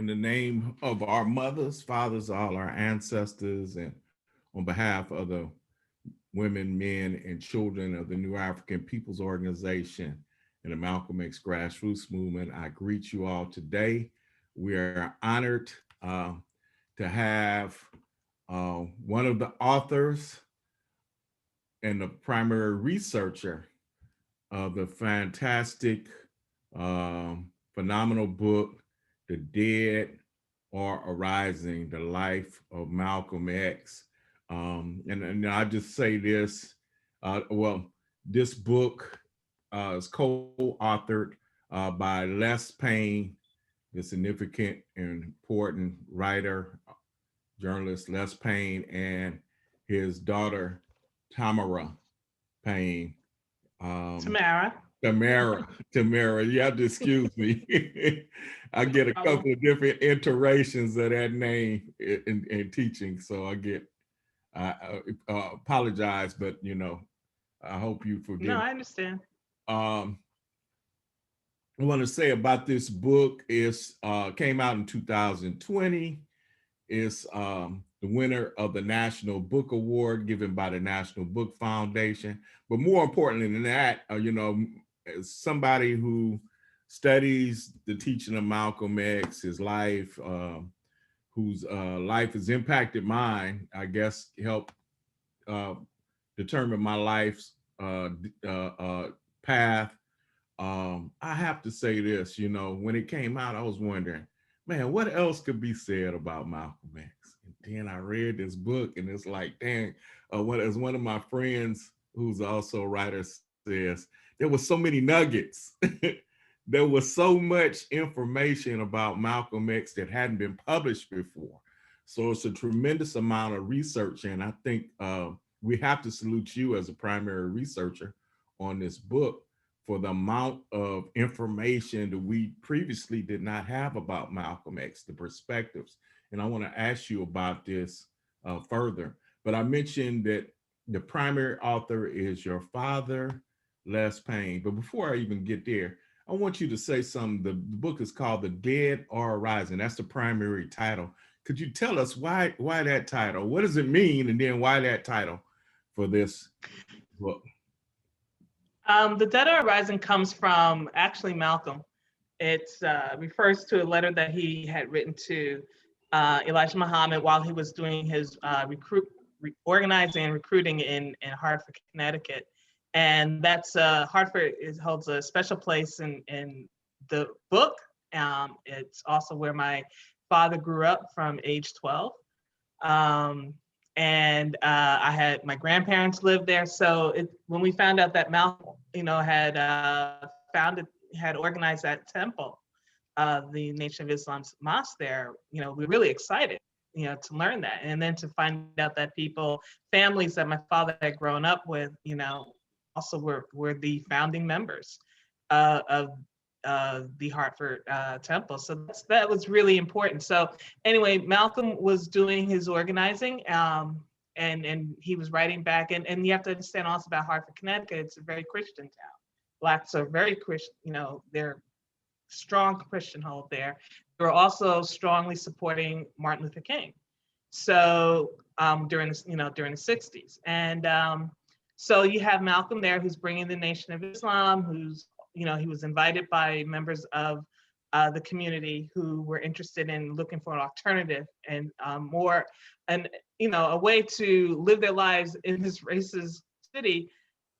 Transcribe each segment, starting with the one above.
in the name of our mothers, fathers, all our ancestors, and on behalf of the women, men, and children of the New African Peoples Organization and the Malcolm X Grassroots Movement, I greet you all today. We are honored to have one of the authors and the primary researcher of the fantastic, phenomenal book, The Dead Are Arising, The Life of Malcolm X. And I just say this, this book is co-authored by Les Payne, the significant and important writer, journalist Les Payne, and his daughter, Tamara Payne. Tamara. Tamara, you have to excuse me. I get a couple of different iterations of that name in teaching, so I apologize, but I hope you forgive. No, I understand. I want to say about this book is came out in 2020. It's the winner of the National Book Award given by the National Book Foundation. But more importantly than that, as somebody who studies the teaching of Malcolm X, his life, whose life has impacted mine, I guess helped determine my life's path. I have to say this, when it came out, I was wondering, man, what else could be said about Malcolm X? And then I read this book and it's like, dang, as one of my friends who's also a writer says, there were so many nuggets. There was so much information about Malcolm X that hadn't been published before. So it's a tremendous amount of research. And I think we have to salute you as a primary researcher on this book for the amount of information that we previously did not have about Malcolm X, the perspectives. And I want to ask you about this further. But I mentioned that the primary author is your father, Les Payne. But before I even get there, I want you to say something. The book is called The Dead Are Arising. That's the primary title. Could you tell us why that title? What does it mean? And then why that title for this book? The Dead Are Rising comes from actually Malcolm. It refers to a letter that he had written to Elijah Muhammad while he was doing his organizing and recruiting in Hartford, Connecticut. And that's Hartford holds a special place in the book. It's also where my father grew up from age 12. And I had my grandparents lived there. So when we found out that Malcolm, had organized that temple, the Nation of Islam's mosque there, we were really excited, to learn that. And then to find out that families that my father had grown up with, also were the founding members of the Hartford Temple. So that was really important. So anyway, Malcolm was doing his organizing and he was writing back. And you have to understand also about Hartford, Connecticut, it's a very Christian town. Blacks are very Christian, they're strong Christian hold there. They were also strongly supporting Martin Luther King. So during the 60s. And so you have Malcolm there who's bringing the Nation of Islam, who's he was invited by members of the community who were interested in looking for an alternative and a way to live their lives in this racist city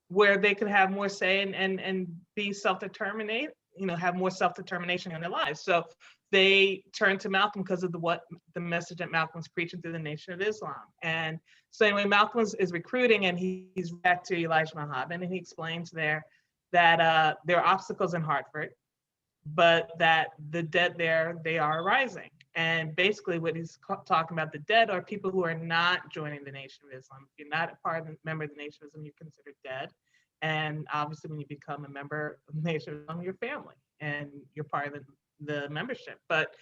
where they could have more say and be self-determinate, have more self-determination in their lives. So they turned to Malcolm because of the message that Malcolm's preaching through the Nation of Islam. And so anyway, Malcolm is recruiting and he's back to Elijah Muhammad and he explains there that there are obstacles in Hartford, but that the dead there, they are arising. And basically what he's talking about, the dead are people who are not joining the Nation of Islam. If you're not a member of the Nation of Islam, you're considered dead. And obviously when you become a member of the Nation of Islam, you're family and you're part of the membership. But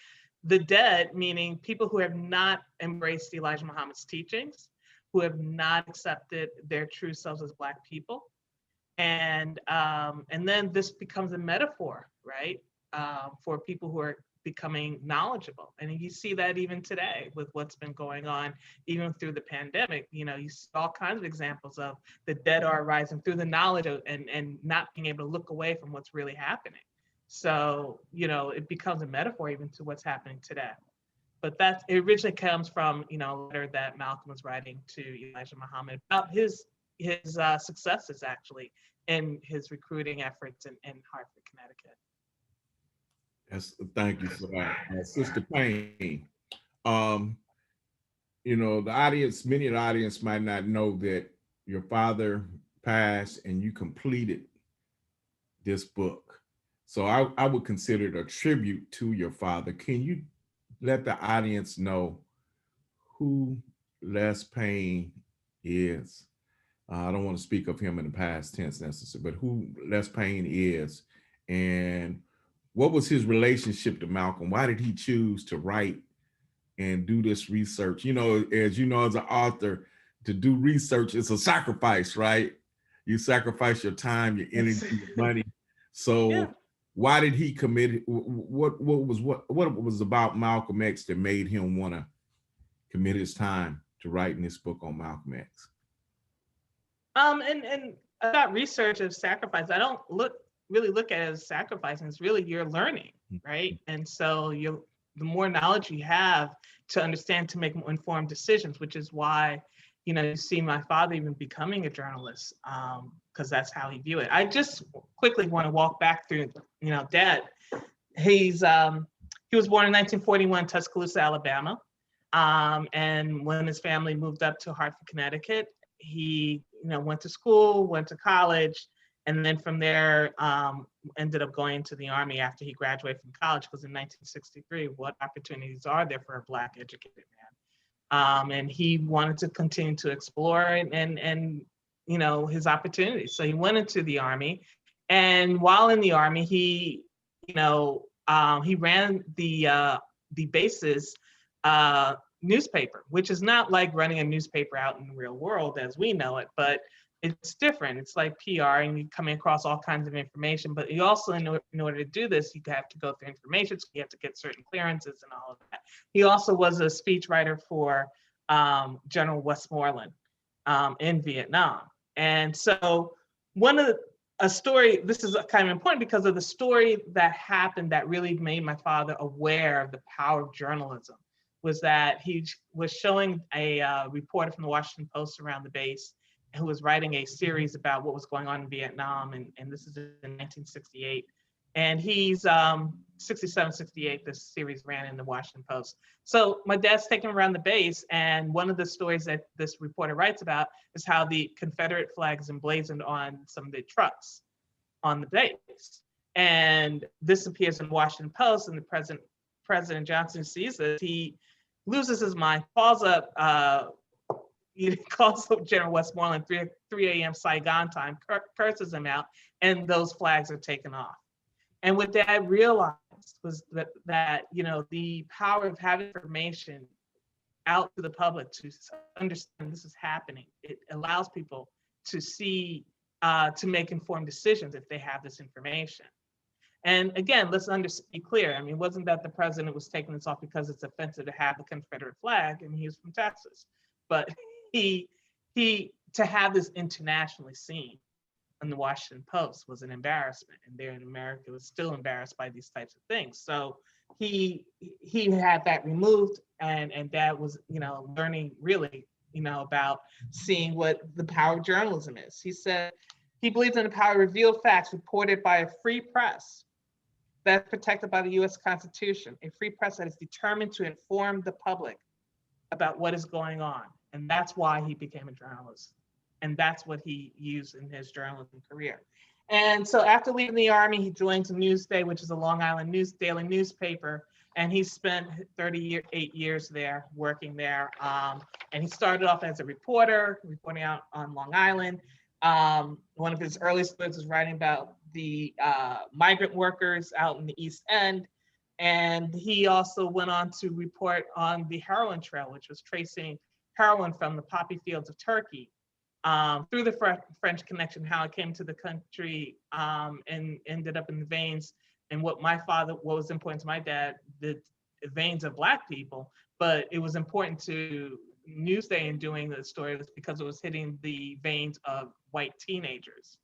the dead, meaning people who have not embraced Elijah Muhammad's teachings, who have not accepted their true selves as Black people. And then this becomes a metaphor, right? for people who are becoming knowledgeable. And you see that even today with what's been going on, even through the pandemic. You know, you see all kinds of examples of the dead are rising through the knowledge of, and not being able to look away from what's really happening. So, you know, it becomes a metaphor even to what's happening today. But that it originally comes from, you know, a letter that Malcolm was writing to Elijah Muhammad about his successes actually in his recruiting efforts in Hartford, Connecticut. Yes, thank you for that. Sister Payne, um, you know, the audience, many of the audience might not know that your father passed and you completed this book. So I would consider it a tribute to your father. Can you let the audience know who Les Payne is? I don't want to speak of him in the past tense necessarily, but who Les Payne is and what was his relationship to Malcolm? Why did he choose to write and do this research? You know, as you know, as an author, to do research is a sacrifice, right? You sacrifice your time, your energy, your money. Yeah. So why did he commit? What was about Malcolm X that made him want to commit his time to writing this book on Malcolm X? And about research of sacrifice, I don't really look at it as sacrificing. It's really you're learning, right? And so the more knowledge you have to understand to make more informed decisions, which is why, you know, you see my father even becoming a journalist, because that's how he viewed it. I just quickly want to walk back through, you know, Dad. He was born in 1941, Tuscaloosa, Alabama. And when his family moved up to Hartford, Connecticut, he, you know, went to school, went to college, and then from there ended up going to the Army after he graduated from college, because in 1963, what opportunities are there for a Black educated man? And he wanted to continue to explore and you know, his opportunities. So he went into the Army, and while in the Army, he, you know, he ran the bases newspaper, which is not like running a newspaper out in the real world as we know it, but it's different. It's like PR, and you're coming across all kinds of information. But you also, in order to do this, you have to go through information. So you have to get certain clearances and all of that. He also was a speechwriter for General Westmoreland in Vietnam. And so a story, this is kind of important because of the story that happened that really made my father aware of the power of journalism, was that he was showing a reporter from the Washington Post around the base who was writing a series about what was going on in Vietnam. And this is in 1968. And he's 67, 68, this series ran in the Washington Post. So my dad's taking him around the base. And one of the stories that this reporter writes about is how the Confederate flag is emblazoned on some of the trucks on the base. And this appears in the Washington Post, and the President Johnson sees this. He loses his mind, calls up General Westmoreland 3 a.m. Saigon time, curses him out, and those flags are taken off. And what Dad realized was that you know, the power of having information out to the public to understand this is happening, it allows people to see, to make informed decisions if they have this information. And again, let's be clear. I mean, it wasn't that the president was taking this off because it's offensive to have the Confederate flag. I mean, he was from Texas, but he to have this internationally seen in the Washington Post was an embarrassment, and there in America was still embarrassed by these types of things. So he had that removed, and Dad was, you know, learning really, you know, about seeing what the power of journalism is. He said he believes in the power to reveal facts reported by a free press that's protected by the U.S. Constitution, a free press that is determined to inform the public about what is going on. And that's why he became a journalist. And that's what he used in his journalism career. And so after leaving the Army, he joined Newsday, which is a Long Island daily newspaper. And he spent 38 years there, working there. And he started off as a reporter, reporting out on Long Island. One of his early stories was writing about the migrant workers out in the East End. And he also went on to report on the heroin trail, which was tracing heroin from the poppy fields of Turkey through the French Connection, how it came to the country and ended up in the veins and what was important to my dad, the veins of Black people, but it was important to Newsday in doing the story was because it was hitting the veins of white teenagers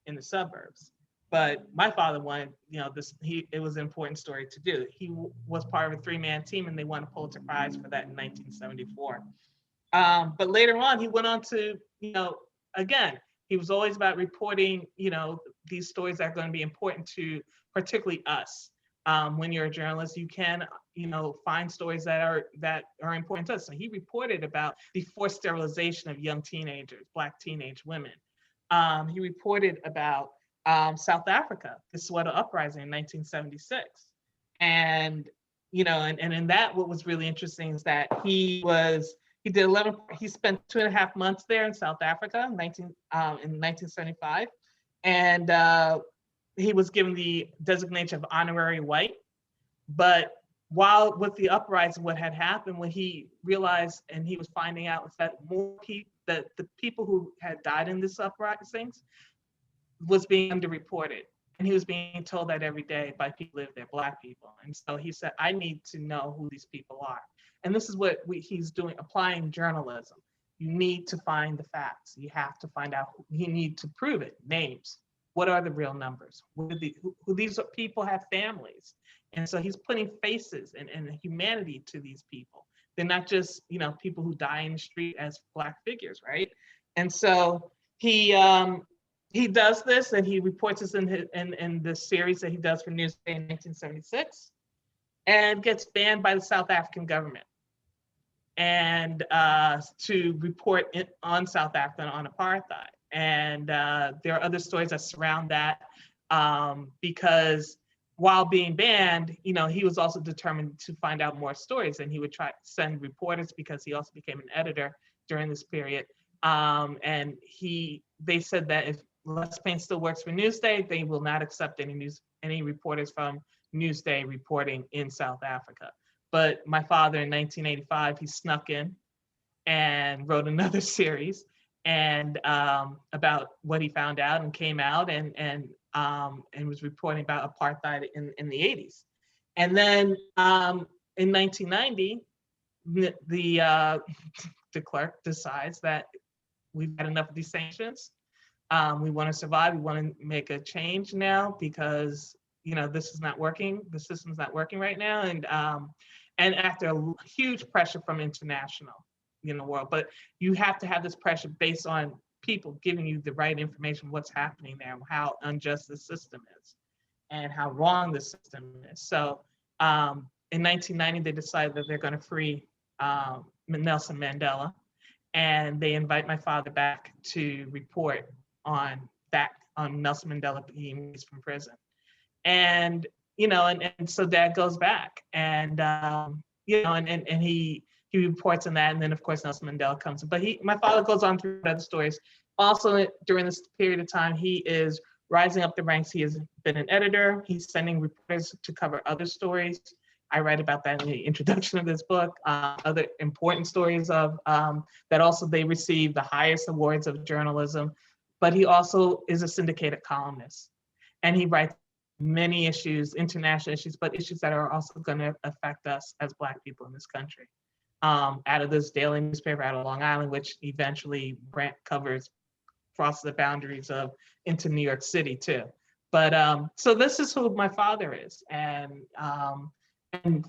in the suburbs. But my father wanted, it was an important story to do. He was part of a 3-man team, and they won a Pulitzer Prize for that in 1974. But later on, he went on to, again, he was always about reporting, these stories that are going to be important to particularly us. When you're a journalist, you can, find stories that are important to us. So he reported about the forced sterilization of young teenagers, Black teenage women. He reported about South Africa, the Soweto uprising in 1976. And, and in that, what was really interesting is that he spent 2.5 months there in South Africa in 1975. And he was given the designation of honorary white. But while with the uprising, what had happened, when he realized and he was finding out was that that the people who had died in this uprisings was being underreported. And he was being told that every day by people who live there, Black people. And so he said, I need to know who these people are. And this is what he's doing, applying journalism. You need to find the facts. You have to find out, you need to prove it, names. What are the real numbers? Who these people have families. And so he's putting faces and humanity to these people. They're not just, people who die in the street as Black figures, right? And so he does this, and he reports this in the series that he does for Newsday in 1976, and gets banned by the South African government and to report on South Africa on apartheid. And there are other stories that surround that because while being banned, he was also determined to find out more stories, and he would try to send reporters because he also became an editor during this period. And they said that if Les Payne still works for Newsday, they will not accept any reporters from Newsday reporting in South Africa. But my father in 1985, he snuck in and wrote another series and about what he found out, and came out and was reporting about apartheid in the 80s. And then in 1990, the clerk decides that we've had enough of these sanctions. We want to survive. We want to make a change now because this is not working. The system's not working right now. And after a huge pressure from international world, but you have to have this pressure based on people giving you the right information, what's happening there, how unjust the system is, and how wrong the system is. So in 1990, they decided that they're going to free Nelson Mandela, and they invite my father back to report on Nelson Mandela being released from prison. And and so Dad goes back, and and he reports on that, and then of course Nelson Mandela comes. But my father goes on through other stories. Also during this period of time, he is rising up the ranks. He has been an editor. He's sending reporters to cover other stories. I write about that in the introduction of this book. Other important stories of that also they receive the highest awards of journalism. But he also is a syndicated columnist, and he writes many issues, international issues, but issues that are also going to affect us as Black people in this country. Out of this daily newspaper out of Long Island, which eventually crosses the boundaries into New York City too. But so this is who my father is, and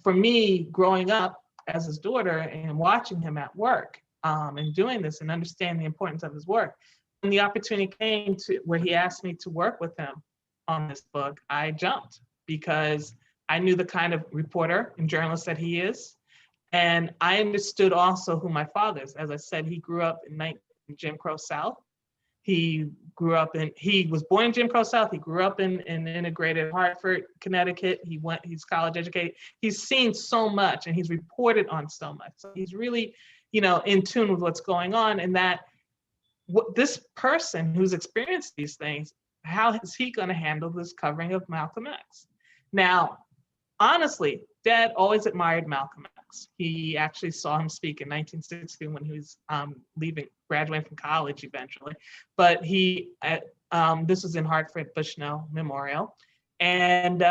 for me, growing up as his daughter and watching him at work and doing this and understanding the importance of his work, when the opportunity came to where he asked me to work with him on this book, I jumped because I knew the kind of reporter and journalist that he is. And I understood also who my father is. As I said, he grew up in Jim Crow South. He was born in Jim Crow South. He grew up in integrated Hartford, Connecticut. He's college educated. He's seen so much and he's reported on so much. So he's really, in tune with what's going on, and that this person who's experienced these things, how is he going to handle this covering of Malcolm X? Now, honestly, Dad always admired Malcolm X. He actually saw him speak in 1960 when he was graduating from college eventually. But this was in Hartford Bushnell Memorial. And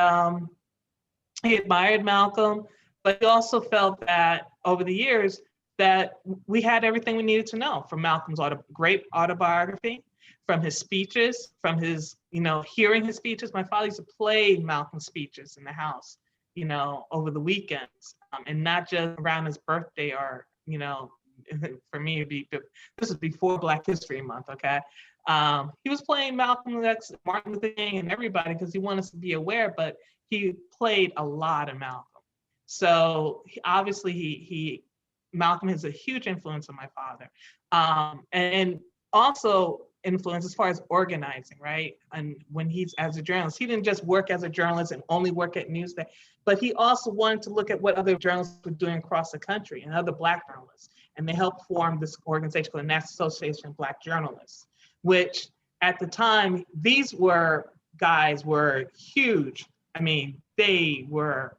he admired Malcolm, but he also felt that over the years that we had everything we needed to know from Malcolm's great autobiography, from his speeches, from his, hearing his speeches. My father used to play Malcolm's speeches in the house, over the weekends, and not just around his birthday or, for me, this is before Black History Month, okay? He was playing Malcolm X, Martin Luther King, and everybody because he wanted us to be aware, but he played a lot of Malcolm. So obviously Malcolm has a huge influence on my father. And also influence as far as organizing, right? And when he's as a journalist, he didn't just work as a journalist and only work at Newsday, but he also wanted to look at what other journalists were doing across the country and other Black journalists. And they helped form this organization called the National Association of Black Journalists, which at the time, these guys were huge. They were,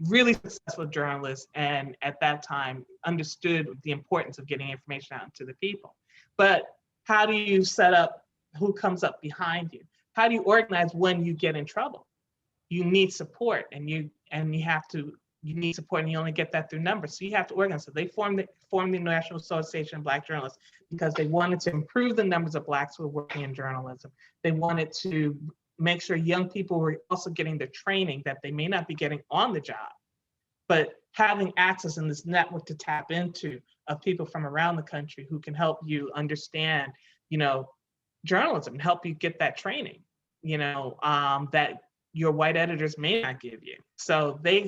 really successful journalists, and at that time understood the importance of getting information out to the people. But how do you set up who comes up behind you? How do you organize when you get in trouble? You need support, and you need support, and you only get that through numbers. So you have to organize. So they formed the National Association of Black Journalists because they wanted to improve the numbers of Blacks who were working in journalism. They wanted to make sure young people were also getting the training that they may not be getting on the job, but having access in this network to tap into of people from around the country who can help you understand, journalism, help you get that training, that your white editors may not give you. So they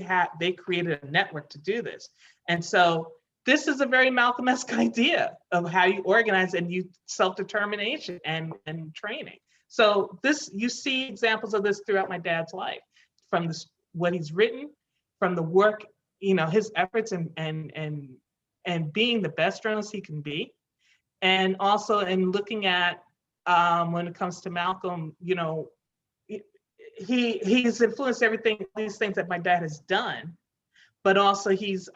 created a network to do this. And so this is a very Malcolm-esque idea of how you organize and you self-determination and training. So you see examples of this throughout my dad's life, from what he's written, from the work, his efforts and being the best journalist he can be. And also in looking at, when it comes to Malcolm, he's influenced these things that my dad has done, but also he's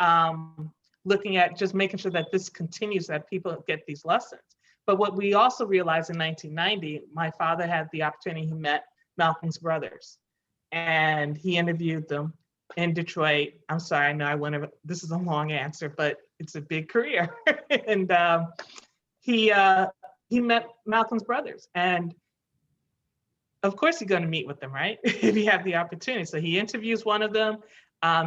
looking at just making sure that this continues, that people get these lessons. But what we also realized in 1990, my father had the opportunity, he met Malcolm's brothers and he interviewed them in Detroit. I'm sorry, I know this is a long answer, but it's a big career. And he met Malcolm's brothers. And of course you're going to meet with them, right? If you have the opportunity. So he interviews one of them.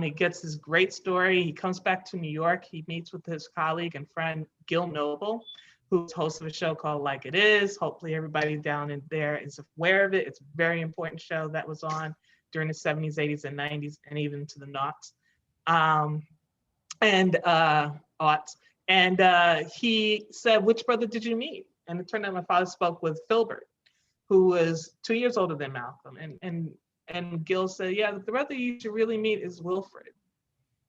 He gets this great story. He comes back to New York. He meets with his colleague and friend, Gil Noble, who's host of a show called Like It Is. Hopefully everybody down in there is aware of it. It's a very important show that was on during the 70s, 80s, and 90s, and even to the noughts. And he said, which brother did you meet? And it turned out my father spoke with Filbert, who was 2 years older than Malcolm. And Gil said, yeah, the brother you should really meet is Wilfred.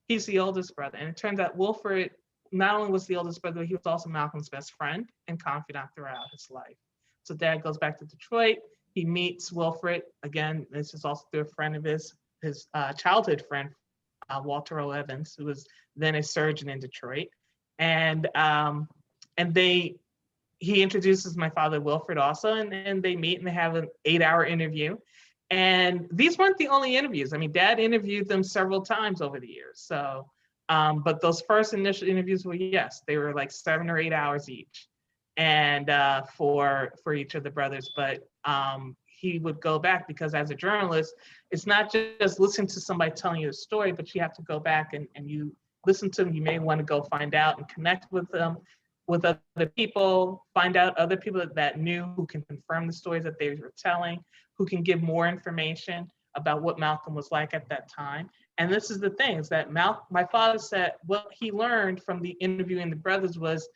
He's the oldest brother. And it turns out Wilfred not only was the oldest brother, but he was also Malcolm's best friend and confidant throughout his life. So Dad goes back to Detroit. He meets Wilfred. Again, this is also through a friend of his childhood friend, Walter O. Evans, who was then a surgeon in Detroit. And he introduces my father, Wilfred, also, and they meet and they have an 8-hour interview. And these weren't the only interviews. Dad interviewed them several times over the years. So, but those first initial interviews were, yes, they were like 7 or 8 hours each, and for each of the brothers. But he would go back because as a journalist, it's not just listening to somebody telling you a story, but you have to go back and you listen to them. You may want to go find out and connect with them, with other people, find out other people that knew who can confirm the stories that they were telling, who can give more information about what Malcolm was like at that time. And this is the thing, is that my father said what he learned from the interviewing the brothers was,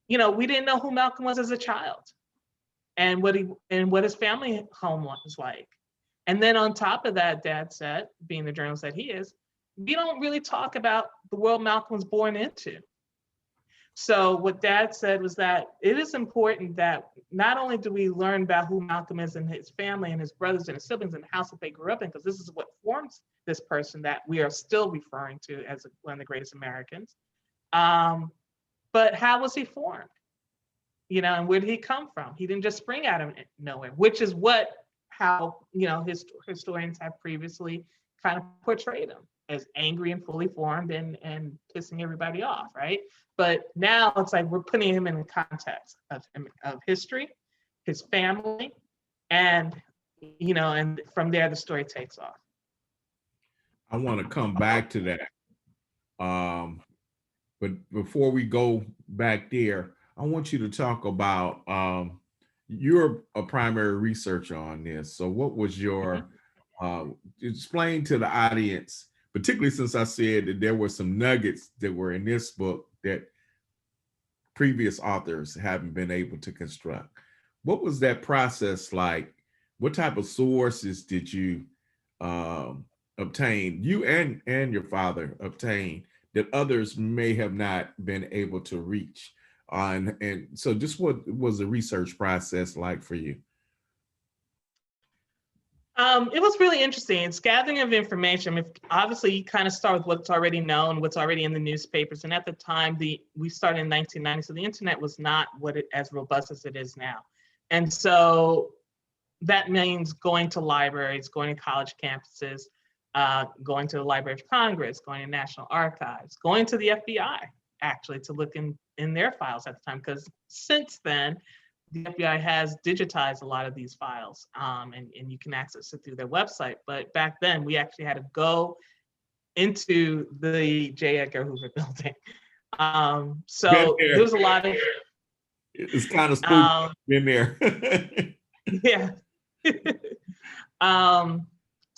we didn't know who Malcolm was as a child and what his family home was like. And then on top of that, Dad said, being the journalist that he is, we don't really talk about the world Malcolm was born into. So what Dad said was that it is important that not only do we learn about who Malcolm is and his family and his brothers and his siblings and the house that they grew up in, because this is what forms this person that we are still referring to as one of the greatest Americans. But how was he formed? And where did he come from? He didn't just spring out of nowhere, which is how, you know, historians have previously kind of portrayed him as angry and fully formed and pissing everybody off, right? But now it's like we're putting him in the context of history, his family, and, you know, and from there the story takes off. I want to come back to that. But before we go back there, I want you to talk about, you're a primary researcher on this. So what was your, explain to the audience, particularly since I said that there were some nuggets that were in this book that previous authors haven't been able to construct. What was that process like? What type of sources did you obtain, you and your father obtain, that others may have not been able to reach? And so just what was the research process like for you? It was really interesting. It's gathering of information. Obviously, you kind of start with what's already known, what's already in the newspapers. And at the time, we started in 1990, so the internet was not as robust as it is now. And so that means going to libraries, going to college campuses, going to the Library of Congress, going to National Archives, going to the FBI, actually, to look in their files at the time. Because since then, the FBI has digitized a lot of these files, and you can access it through their website. But back then, we actually had to go into the J. Edgar Hoover building. So there was a lot of... It's kind of spooky in there. Yeah.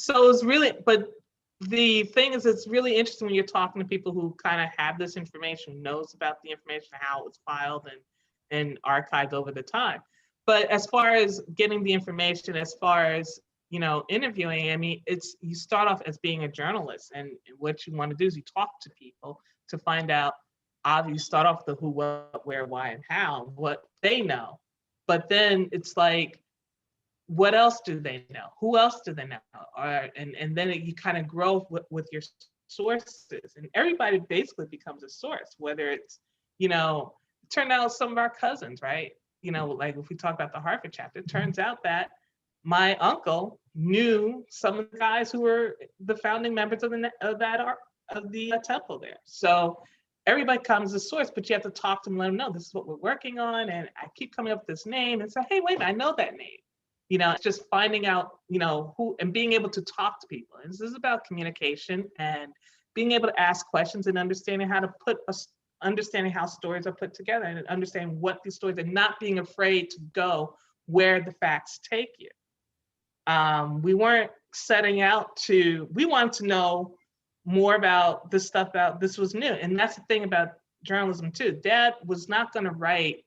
So it was really, but the thing is, it's really interesting when you're talking to people who kind of have this information, knows about the information, how it was filed and archived over the time. But as far as getting the information, as far as, you know, interviewing, I mean, you start off as being a journalist, and what you want to do is you talk to people to find out. Obviously, you start off the who, what, where, why, and how, what they know. But then it's like, what else do they know? Who else do they know? And then you kind of grow with your sources, and everybody basically becomes a source, whether it's, you know, it turned out some of our cousins, right? You know, like if we talk about the Hartford chapter, it turns out that my uncle knew some of the guys who were the founding members of the temple there. So everybody comes as a source, but you have to talk to them, let them know this is what we're working on, and I keep coming up with this name, and say, hey, wait a minute, I know that name. You know, it's just finding out, you know, who, and being able to talk to people. And this is about communication and being able to ask questions and understanding how to understanding how stories are put together, and understanding what these stories are, not being afraid to go where the facts take you. We weren't setting out we wanted to know more about this stuff, this was new. And that's the thing about journalism too. Dad was not going to write,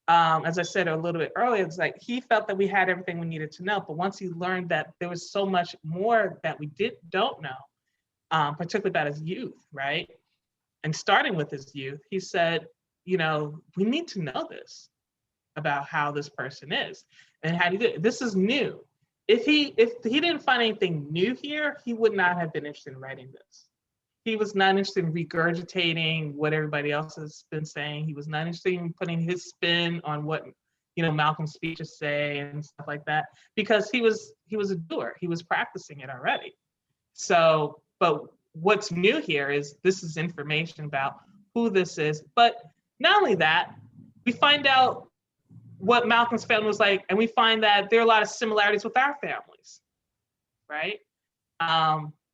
as I said a little bit earlier, it's like he felt that we had everything we needed to know. But once he learned that there was so much more that we don't know, particularly about his youth, right? And starting with his youth, he said, you know, we need to know this about how this person is and how do you do it. This is new. If he didn't find anything new here, he would not have been interested in writing this. He was not interested in regurgitating what everybody else has been saying. He was not interested in putting his spin on what, you know, Malcolm's speeches say and stuff like that, because he was a doer. He was practicing it already. So, but what's new here is this is information about who this is. But not only that, we find out what Malcolm's family was like, and we find that there are a lot of similarities with our families, right?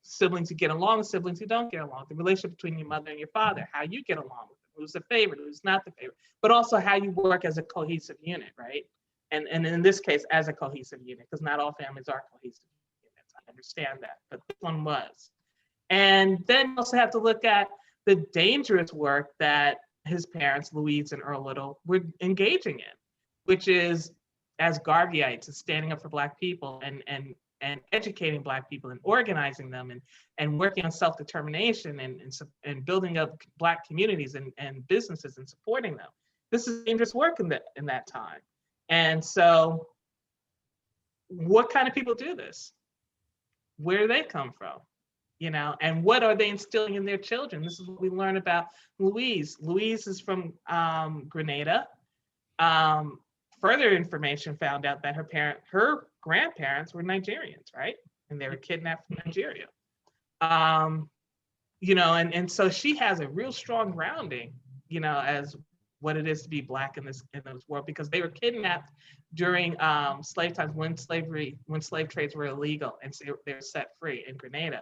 Siblings who get along, siblings who don't get along, the relationship between your mother and your father, how you get along with them, who's the favorite, who's not the favorite, but also how you work as a cohesive unit, right? And in this case, as a cohesive unit, because not all families are cohesive units. I understand that, but this one was. And then you also have to look at the dangerous work that his parents, Louise and Earl Little, were engaging in, which is as Garveyites, standing up for Black people and educating Black people and organizing them and working on self-determination and building up Black communities and businesses and supporting them. This is dangerous work in that time. And so what kind of people do this? Where do they come from? You know, and what are they instilling in their children? This is what we learn about Louise. Louise is from Grenada. Further information found out that her grandparents were Nigerians, right? And they were kidnapped from Nigeria. And so she has a real strong grounding, as what it is to be Black in this world, because they were kidnapped during slave times when slave trades were illegal, and so they were set free in Grenada,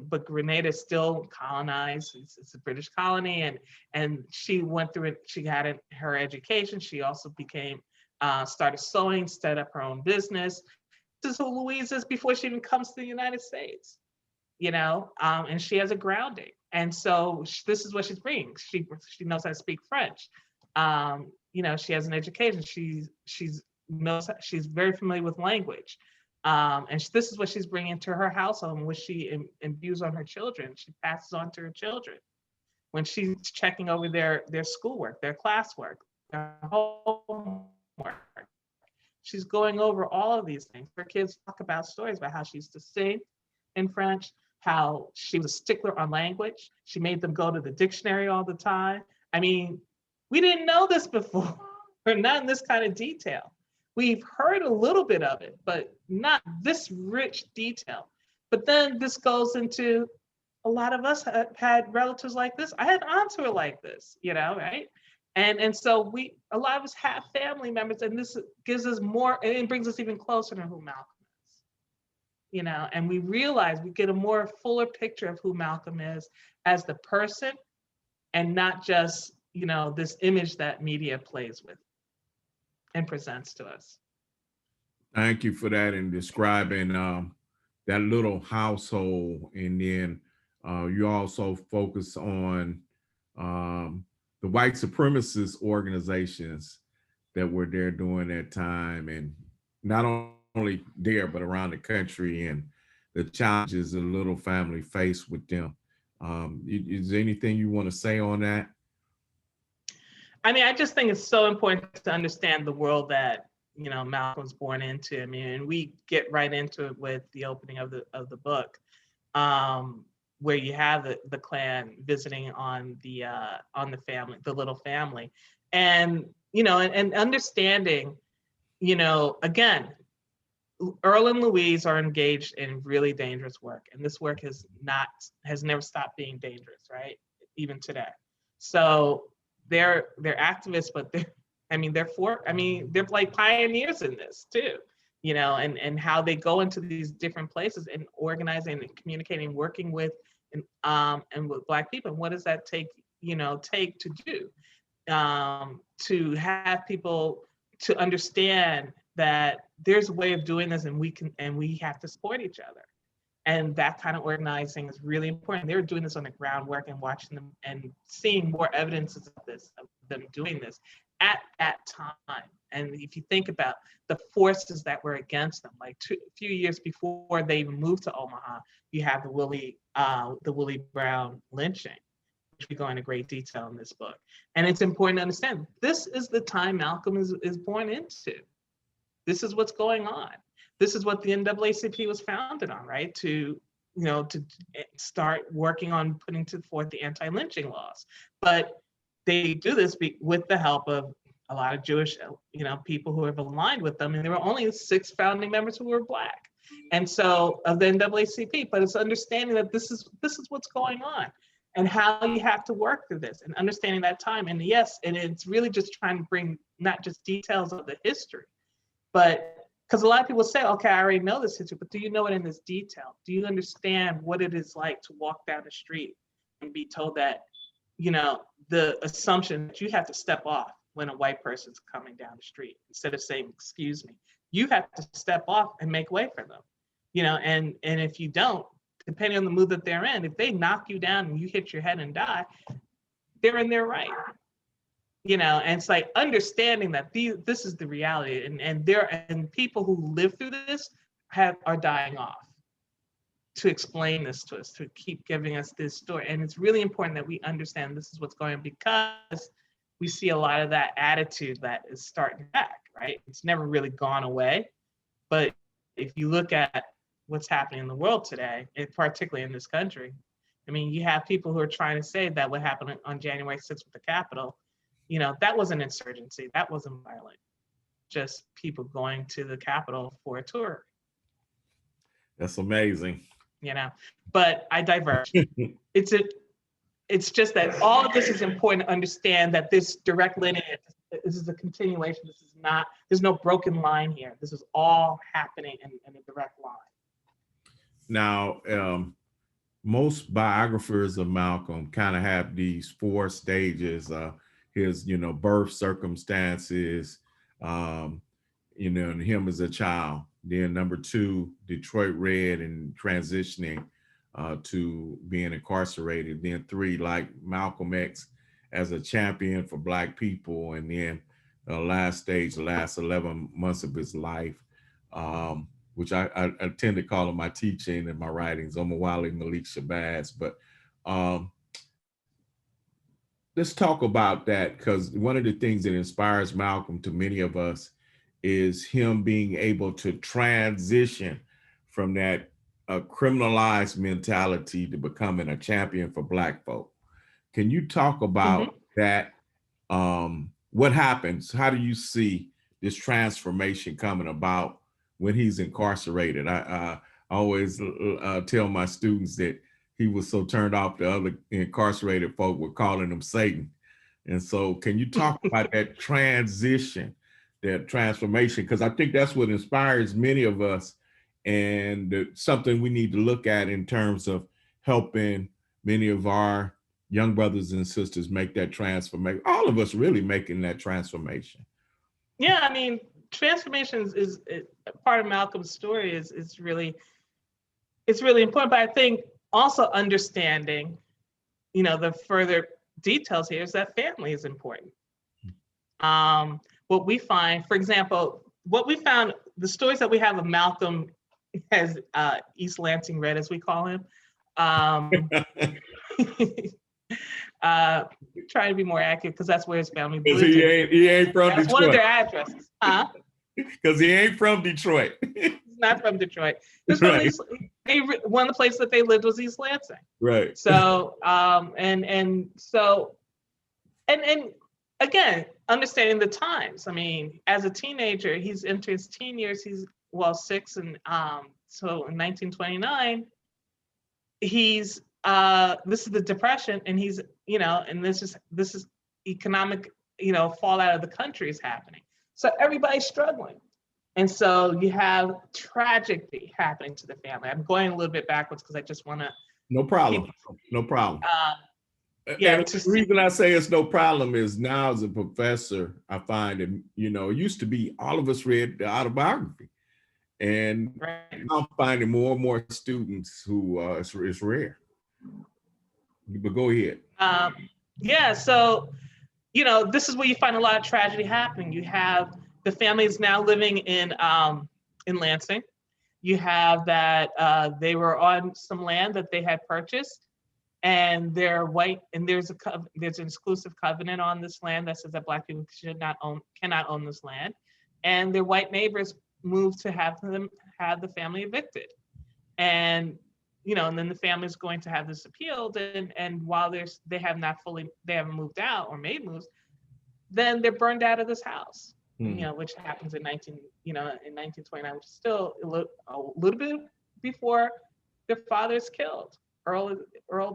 but Grenada is still colonized. It's a British colony, and she went through it. She had her education. She also started sewing, set up her own business. This is who Louise is before she even comes to the United States, and she has a grounding. And so this is what she's bringing. She knows how to speak French. She has an education. She's very familiar with language. This is what she's bringing to her household, and what she imbues on her children. She passes on to her children when she's checking over their schoolwork, their classwork, their homework. She's going over all of these things. Her kids talk about stories about how she used to sing in French, how she was a stickler on language. She made them go to the dictionary all the time. I mean, we didn't know this before, or not in this kind of detail. We've heard a little bit of it, but not this rich detail. But then this goes into, a lot of us had relatives like this. I had aunts who were like this, right? And so a lot of us have family members, and this gives us more, and it brings us even closer to who Malcolm is, and we realize we get a fuller picture of who Malcolm is as the person, and not just, this image that media plays with and presents to us. Thank you for that, and describing that little household. And then you also focus on the white supremacist organizations that were there during that time, and not only there, but around the country, and the challenges a little family faced with them. Is there anything you want to say on that? I mean, I just think it's so important to understand the world that, Malcolm's born into. I mean, and we get right into it with the opening of the book, where you have the clan visiting on the family, the little family, and and understanding, again, Earl and Louise are engaged in really dangerous work, and this work has never stopped being dangerous, right? Even today. So they're activists, but they're like pioneers in this too, and how they go into these different places and organizing and communicating, working with and with Black people. And what does that take to do? To have people to understand that there's a way of doing this, and we have to support each other. And that kind of organizing is really important. They were doing this on the groundwork, and watching them and seeing more evidences of them doing this at that time. And if you think about the forces that were against them, like a few years before they even moved to Omaha, you have the Willie Brown lynching, which we go into great detail in this book. And it's important to understand, this is the time Malcolm is born into. This is what's going on. This is what the NAACP was founded on, right? To start working on putting forth the anti-lynching laws. But they do this with the help of a lot of Jewish, people who have aligned with them. And there were only 6 founding members who were Black. And so of the NAACP, but it's understanding that this is what's going on, and how you have to work through this, and understanding that time. And yes, and it's really just trying to bring not just details of the history, but because a lot of people say, okay, I already know this history, but do you know it in this detail? Do you understand what it is like to walk down the street and be told that, the assumption that you have to step off when a white person's coming down the street, instead of saying, excuse me, you have to step off and make way for them, and if you don't, depending on the mood that they're in, if they knock you down and you hit your head and die, they're in their right. And it's like understanding that this is the reality, and people who live through this are dying off to explain this to us, to keep giving us this story. And it's really important that we understand this is what's going on, because we see a lot of that attitude that is starting back, right? It's never really gone away. But if you look at what's happening in the world today, and particularly in this country, I mean, you have people who are trying to say that what happened on January 6th with the Capitol, that wasn't insurgency, that wasn't violent. just people going to the Capitol for a tour, That's amazing. you know. But I diverge. It's just that all of this is important to understand that this direct lineage, this is a continuation. This is not, there's no broken line here. This is all happening in a direct line. Now, most biographers of Malcolm kind of have these four stages, his, birth circumstances, and him as a child. Then number two, Detroit Red and transitioning to being incarcerated. Then three, like Malcolm X as a champion for Black people. And then last stage, the last 11 months of his life, which I tend to call it my teaching and my writings, Omawale Malik Shabazz. But let's talk about that, because one of the things that inspires Malcolm to many of us is him being able to transition from that criminalized mentality to becoming a champion for Black folk. Can you talk about that? What happens? How do you see this transformation coming about when he's incarcerated? I always tell my students that he was so turned off the other incarcerated folk were calling him Satan. And so can you talk about that transition, that transformation? Because I think that's what inspires many of us, and something we need to look at in terms of helping many of our young brothers and sisters make that transformation. All of us really making that transformation. Yeah, I mean, transformation is part of Malcolm's story is really, it's really important. But I think also understanding, the further details here is that family is important. What we find, for example, what we found, the stories that we have of Malcolm as East Lansing Red, as we call him, trying to be more accurate because that's where his family lived. He ain't from that's Detroit. One of their addresses, huh? Because he ain't from Detroit. He's not from Detroit. He's from Right. one of the places that they lived was East Lansing. Right. So and again, understanding the times. I mean, as a teenager, he's into his teen years. He's 6, and so in 1929, he's this is the Depression, and he's and this is economic fallout of the country is happening. So everybody's struggling. And so you have tragedy happening to the family. I'm going a little bit backwards because I just want to. No problem. No problem. Yeah. And the reason I say it's no problem is now as a professor, I find that, it used to be all of us read the autobiography. And now I'm finding more and more students who it's rare. But go ahead. Yeah. So, this is where you find a lot of tragedy happening. You have the family is now living in Lansing. You have that they were on some land that they had purchased, and they're white, and there's an exclusive covenant on this land that says that Black people cannot own this land, and their white neighbors moved to have the family evicted, and and then the family's going to have this appealed, and while they haven't moved out or made moves, then they're burned out of this house. Which happens in 1929, which is still a little bit before their father is killed. Earl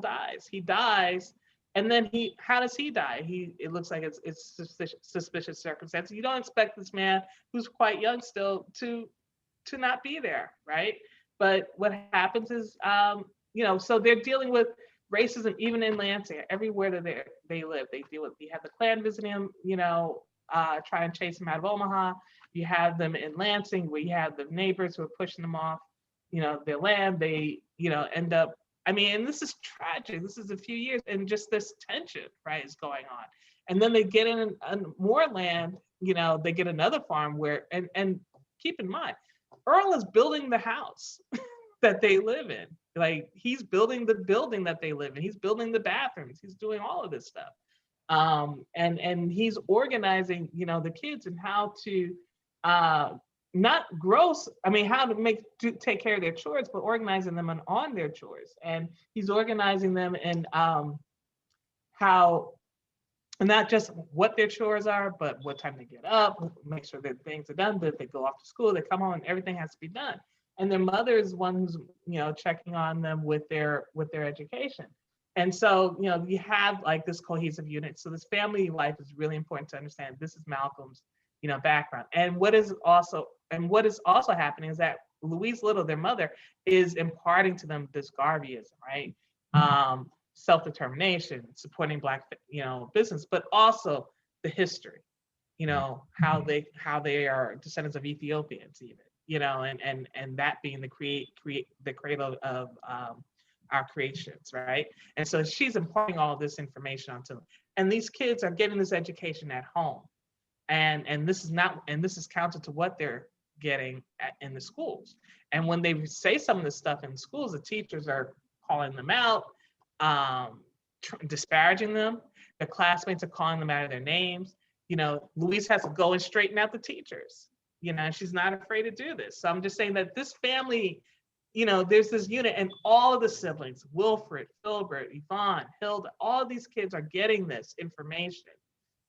dies. He dies, and then how does he die? It looks like it's suspicious circumstances. You don't expect this man who's quite young still to not be there, right? But what happens is, so they're dealing with racism even in Lansing. Everywhere that they live, they deal with. You have the Klan visiting them, try and chase them out of Omaha. You have them in Lansing, where you have the neighbors who are pushing them off, their land. They, end up. I mean, and this is tragic. This is a few years, and just this tension, right, is going on. And then they get in more land. They get another farm where, and keep in mind, Earl is building the house that they live in. Like, he's building the building that they live in. He's building the bathrooms. He's doing all of this stuff. And he's organizing, the kids and how to how to take care of their chores, but organizing them on their chores. And he's organizing them in how and not just what their chores are, but what time they get up, make sure that things are done, that they go off to school, they come home, and everything has to be done. And their mother is one who's, checking on them with their education. And so, you have like this cohesive unit. So this family life is really important to understand. This is Malcolm's, background. And what is also happening is that Louise Little, their mother, is imparting to them this Garveyism, right? Self-determination, supporting Black, business, but also the history, how they are descendants of Ethiopians, even, and that being the cradle of our creations, right? And so she's imparting all of this information onto them, and these kids are getting this education at home, and this is counter to what they're getting in the schools. And when they say some of this stuff in schools, the teachers are calling them out, disparaging them. Their classmates are calling them out of their names. Louise has to go and straighten out the teachers. And she's not afraid to do this. So I'm just saying that this family, there's this unit, and all of the siblings, Wilfred, Filbert, Yvonne, Hilda, all of these kids are getting this information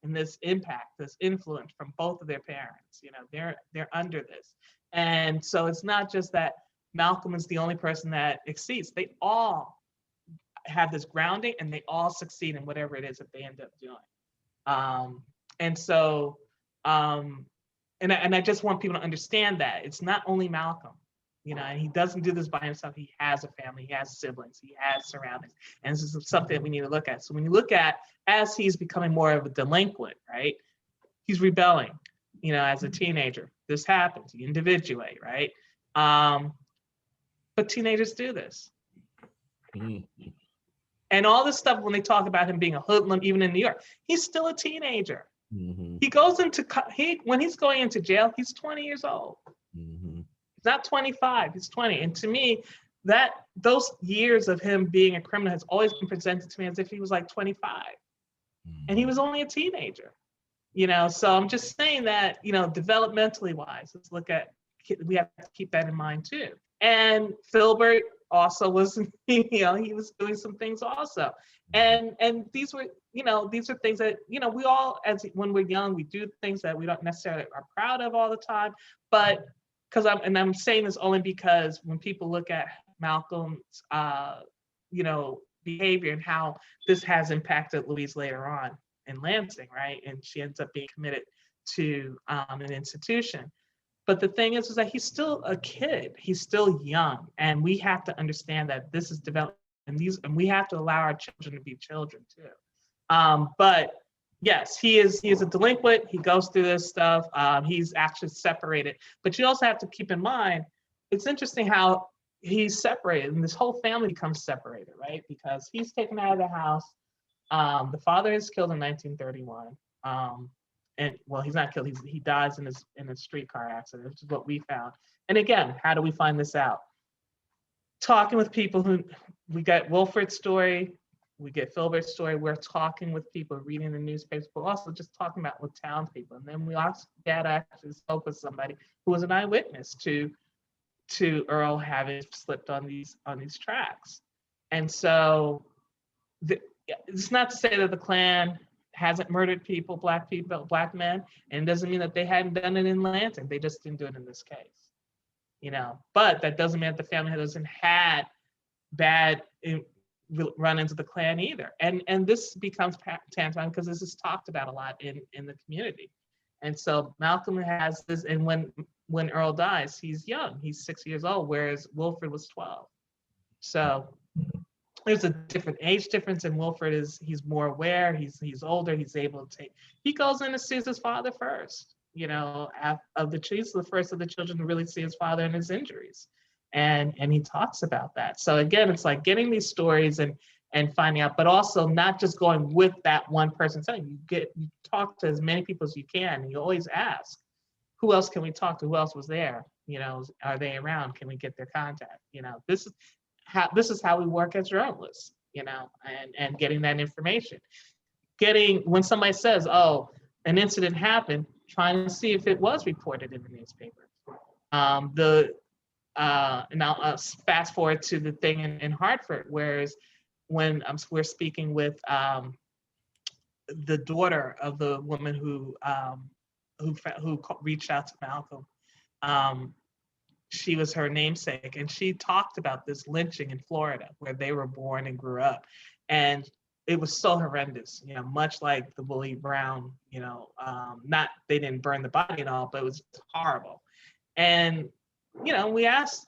and this impact, this influence from both of their parents. They're under this. And so it's not just that Malcolm is the only person that exceeds. They all have this grounding, and they all succeed in whatever it is that they end up doing. And so, and I just want people to understand that it's not only Malcolm, and he doesn't do this by himself. He has a family, he has siblings, he has surroundings. And this is something that we need to look at. So when you look at, as he's becoming more of a delinquent, right? He's rebelling, as a teenager. This happens, you individuate, right? But teenagers do this. Mm-hmm. And all this stuff, when they talk about him being a hoodlum, even in New York, he's still a teenager. Mm-hmm. When he's going into jail, he's 20 years old. Mm-hmm. He's not 25, he's 20. And to me, those years of him being a criminal has always been presented to me as if he was like 25. Mm-hmm. And he was only a teenager. So I'm just saying that, developmentally wise, we have to keep that in mind too. And Filbert also was, he was doing some things also. And these were, these are things that, we all, when we're young, we do things that we don't necessarily are proud of all the time. But I'm saying this only because when people look at Malcolm's, behavior and how this has impacted Louise later on in Lansing, right? And she ends up being committed to an institution. But the thing is that he's still a kid. He's still young, and we have to understand that this is development, and we have to allow our children to be children too. But yes, he is a delinquent. He goes through this stuff. He's actually separated. But you also have to keep in mind, it's interesting how he's separated, and this whole family becomes separated, right? Because he's taken out of the house. The father is killed in 1931. And well, he's not killed. He dies in a streetcar accident, which is what we found. And again, how do we find this out? Talking with people we get Wilfred's story, we get Filbert's story. We're talking with people, reading the newspapers, but also just talking about with townspeople. And then Dad actually spoke with somebody who was an eyewitness to Earl having slipped on these tracks. And so it's not to say that the Klan hasn't murdered black men, and it doesn't mean that they hadn't done it in Lansing. They just didn't do it in this case, But that doesn't mean that the family hasn't had bad run into the Klan either. And this becomes tantamount because this is talked about a lot in the community. And so Malcolm has this, and when Earl dies, he's young. He's 6 years old, whereas Wilfred was 12. So there's a different age difference, and Wilfred he's more aware, he's older, he's able to he goes in and sees his father first, he's the first of the children to really see his father and his injuries. And he talks about that. So again, it's like getting these stories and finding out, but also not just going with that one person saying, you talk to as many people as you can, and you always ask, who else can we talk to? Who else was there? Are they around? Can we get their contact? This is how we work as journalists, and getting that information. When somebody says, oh, an incident happened, trying to see if it was reported in the newspaper. And I'll fast forward to the thing in Hartford, whereas when we're speaking with the daughter of the woman who reached out to Malcolm. She was her namesake, and she talked about this lynching in Florida, where they were born and grew up, and it was so horrendous. Much like the Willie Brown. Not they didn't burn the body and all, but it was horrible. And we asked,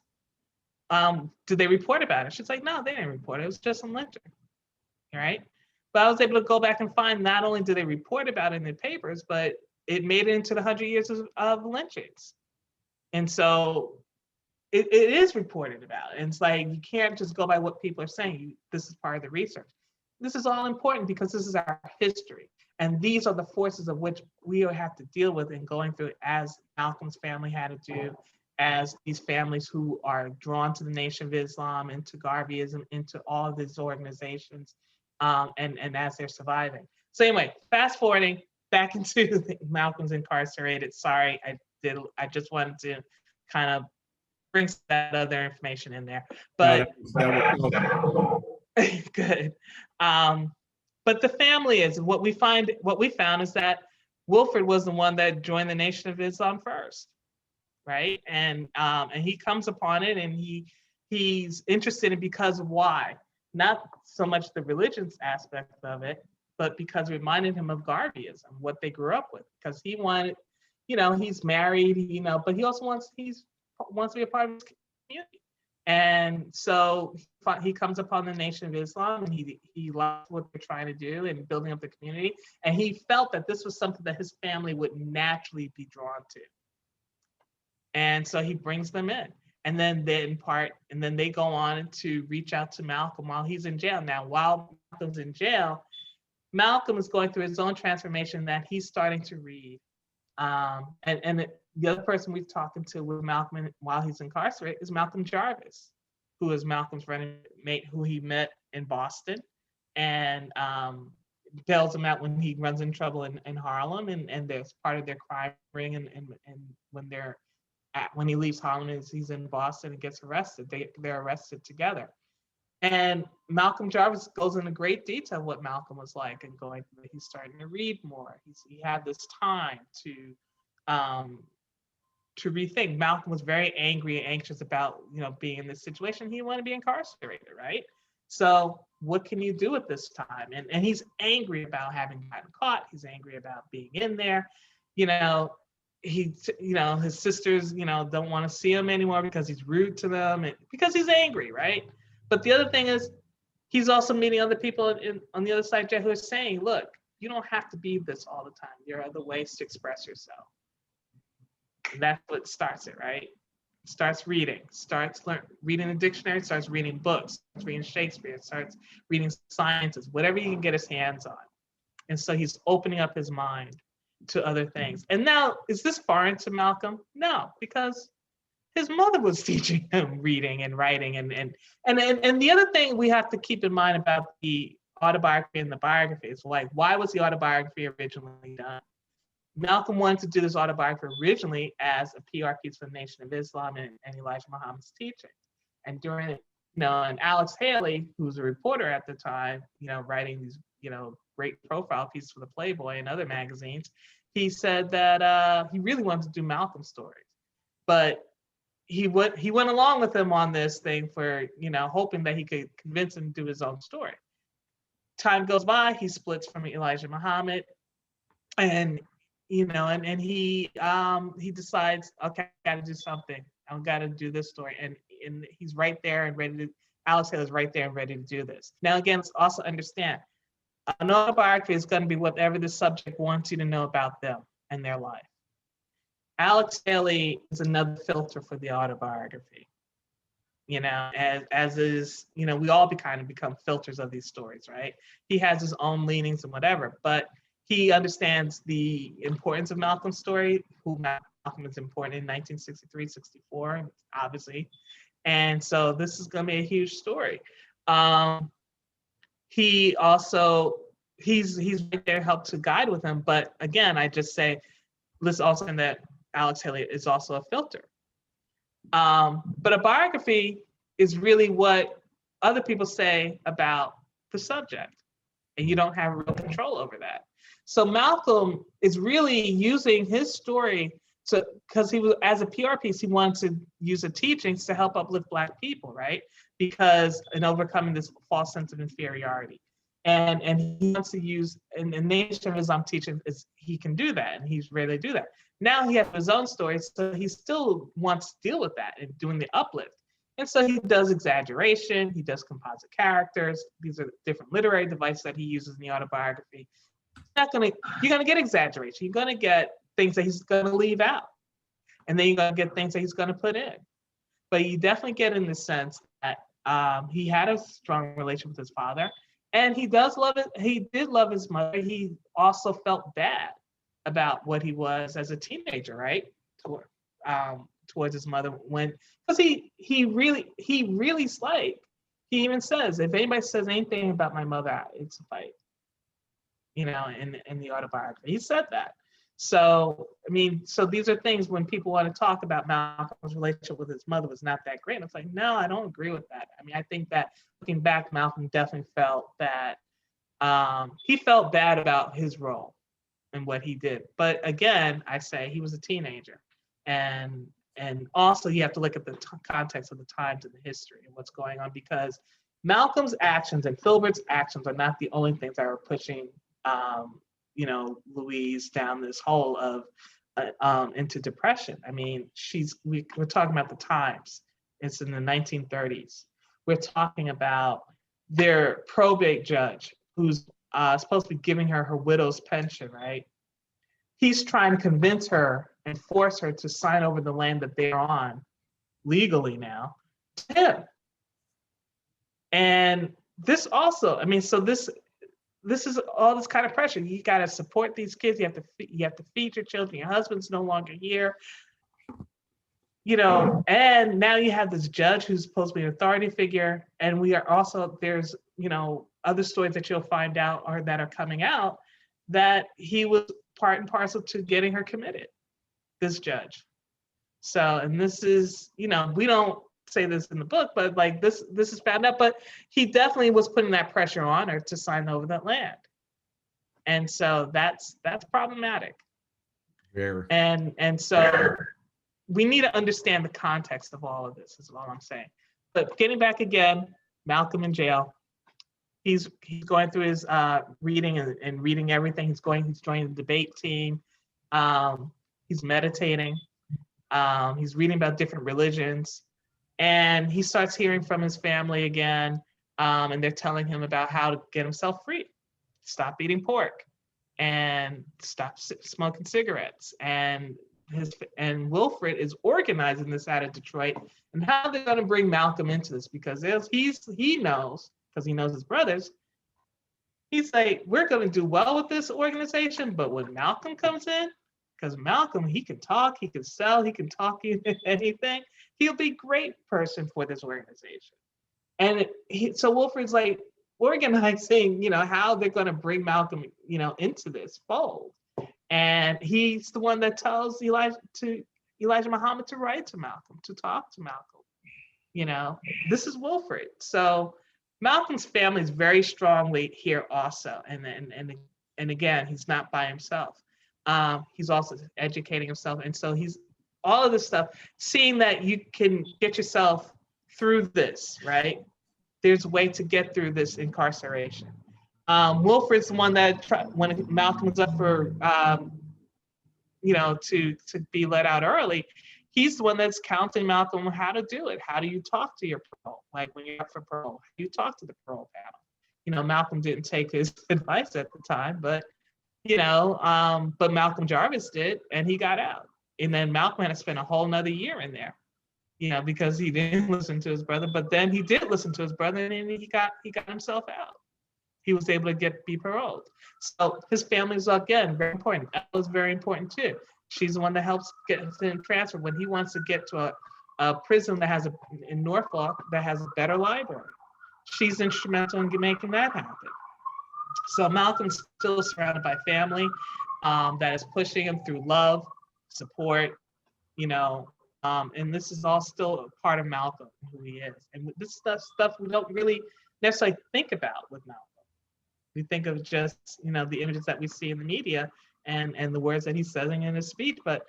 did they report about it? She's like, no, they didn't report it. It was just some lynching, right? But I was able to go back and find not only did they report about it in the papers, but it made it into the 100 years of lynchings. And so it is reported about. And it's like, you can't just go by what people are saying. This is part of the research. This is all important because this is our history. And these are the forces of which we have to deal with and going through, as Malcolm's family had to do, as these families who are drawn to the Nation of Islam, into Garveyism, into all of these organizations, and as they're surviving. So anyway, fast forwarding back into Malcolm's incarcerated. Sorry, I just wanted to kind of bring that other information in there. But that was good. But the family is what we found is that Wilfred was the one that joined the Nation of Islam first, right? And he comes upon it, and he's interested in because of why. Not so much the religious aspect of it, but because it reminded him of Garveyism, what they grew up with. Because he wanted, he's married, but he also wants to be a part of his community. And so he comes upon the Nation of Islam, and he likes what they're trying to do in building up the community. And he felt that this was something that his family would naturally be drawn to. And so he brings them in. And then they go on to reach out to Malcolm while he's in jail. Now, while Malcolm's in jail, Malcolm is going through his own transformation that he's starting to read. The other person we've talking to with Malcolm while he's incarcerated is Malcolm Jarvis, who is Malcolm's running mate, who he met in Boston, and bails him out when he runs in trouble in Harlem, and there's part of their crime ring, and when he leaves Harlem, he's in Boston and gets arrested. They're arrested together. And Malcolm Jarvis goes into great detail what Malcolm was like, and he's starting to read more. He had this time to rethink. Malcolm was very angry and anxious about being in this situation. He wanted to be incarcerated, right? So what can you do at this time? And he's angry about having gotten caught. He's angry about being in there. His sisters, don't want to see him anymore because he's rude to them and because he's angry, right? But the other thing is, he's also meeting other people on the other side who are saying, look, you don't have to be this all the time. There are other ways to express yourself. And that's what starts it, right? Starts reading, reading the dictionary, starts reading books, starts reading Shakespeare, starts reading sciences, whatever he can get his hands on. And so he's opening up his mind to other things. And now, is this foreign to Malcolm? No, because his mother was teaching him reading and writing. And the other thing we have to keep in mind about the autobiography and the biography is, like, why was the autobiography originally done? Malcolm wanted to do this autobiography originally as a PR piece for the Nation of Islam and Elijah Muhammad's teaching. And during it, and Alex Haley, who was a reporter at the time, writing these, great profile pieces for the Playboy and other magazines, he said that he really wanted to do Malcolm's stories. But he went along with him on this thing for, hoping that he could convince him to do his own story. Time goes by, he splits from Elijah Muhammad, and and he decides, okay, I gotta do something. I've got to do this story. And he's right there and ready to, Alex Haley's right there and ready to do this. Now, again, let's also understand, an autobiography is going to be whatever the subject wants you to know about them and their life. Alex Haley is another filter for the autobiography. As is, we all kind of become filters of these stories, right? He has his own leanings and whatever, but he understands the importance of Malcolm's story, who Malcolm is important in 1963, 64, obviously. And so this is going to be a huge story. He also, he's right there, helped to guide with him. But again, I just say, let's also say that Alex Haley is also a filter. But a biography is really what other people say about the subject. and you don't have real control over that. So Malcolm is really using his story to, because he was, as a PR piece, he wanted to use the teachings to help uplift Black people, right? Because in overcoming this false sense of inferiority. And he wants to use, and the Nation of Islam teaching is he can do that, and he's ready to do that. Now he has his own story, so he still wants to deal with that and doing the uplift. And so he does exaggeration, he does composite characters. These are different literary devices that he uses in the autobiography. You're gonna get exaggeration. You're gonna get things that he's gonna leave out. And then you're gonna get things that he's gonna put in. But you definitely get in the sense that he had a strong relationship with his father. And he does love it. He did love his mother. He also felt bad about what he was as a teenager, right? Towards his mother, because he really like, he even says, if anybody says anything about my mother, it's a fight. In the autobiography, he said that. So I mean, so these are things when people want to talk about Malcolm's relationship with his mother was not that great. And it's like, no, I don't agree with that. I mean, I think that looking back, Malcolm definitely felt that he felt bad about his role and what he did. But again, I say he was a teenager, and also you have to look at the context of the times and the history and what's going on, because Malcolm's actions and Filbert's actions are not the only things that are pushing Louise down this hole of into depression. I mean, we're talking about the times. It's in the 1930s. We're talking about their probate judge who's supposed to be giving her widow's pension, right? He's trying to convince her and force her to sign over the land that they're on legally now to him. And this also, I mean, so this is all this kind of pressure. You got to support these kids. You have to feed your children. Your husband's no longer here. And now you have this judge who's supposed to be an authority figure. And we are also, there's, other stories that you'll find out or that are coming out that he was part and parcel to getting her committed, this judge. So, and this is, we don't say this in the book, but like this is found out, but he definitely was putting that pressure on her to sign over that land. And so that's problematic. Very. And so we need to understand the context of all of this, is all I'm saying. But getting back again, Malcolm in jail. He's going through his reading and reading everything. He's joining the debate team. He's meditating. He's reading about different religions. And he starts hearing from his family again. And they're telling him about how to get himself free. Stop eating pork and stop smoking cigarettes. And Wilfred is organizing this out of Detroit, and how they're going to bring Malcolm into this, because he knows, because he knows his brothers, he's like, we're going to do well with this organization, but when Malcolm comes in, because Malcolm, he can talk, he can sell, he can talk anything, he'll be a great person for this organization. And so Wilfred's like organizing, how they're going to bring Malcolm, into this fold. And he's the one that tells Elijah Muhammad to write to Malcolm, to talk to Malcolm. This is Wilfred. So Malcolm's family is very strongly here also. And again, he's not by himself. He's also educating himself. And so he's all of this stuff, seeing that you can get yourself through this, right? There's a way to get through this incarceration. Wilfred's the one that when Malcolm was up for, to be let out early, he's the one that's counseling Malcolm on how to do it. How do you talk to your parole? Like when you're up for parole, how do you talk to the parole panel? Malcolm didn't take his advice at the time, but Malcolm Jarvis did, and he got out. And then Malcolm had to spend a whole nother year in there, because he didn't listen to his brother. But then he did listen to his brother, and then he got himself out. He was able to be paroled. So his family is, again, very important. Ella's very important too. She's the one that helps get him transferred when he wants to get to a prison that in Norfolk that has a better library. She's instrumental in making that happen. So Malcolm's still surrounded by family that is pushing him through love, support, and this is all still a part of Malcolm, who he is. And this stuff we don't really necessarily think about with Malcolm. We think of just, the images that we see in the media and the words that he's saying in his speech, but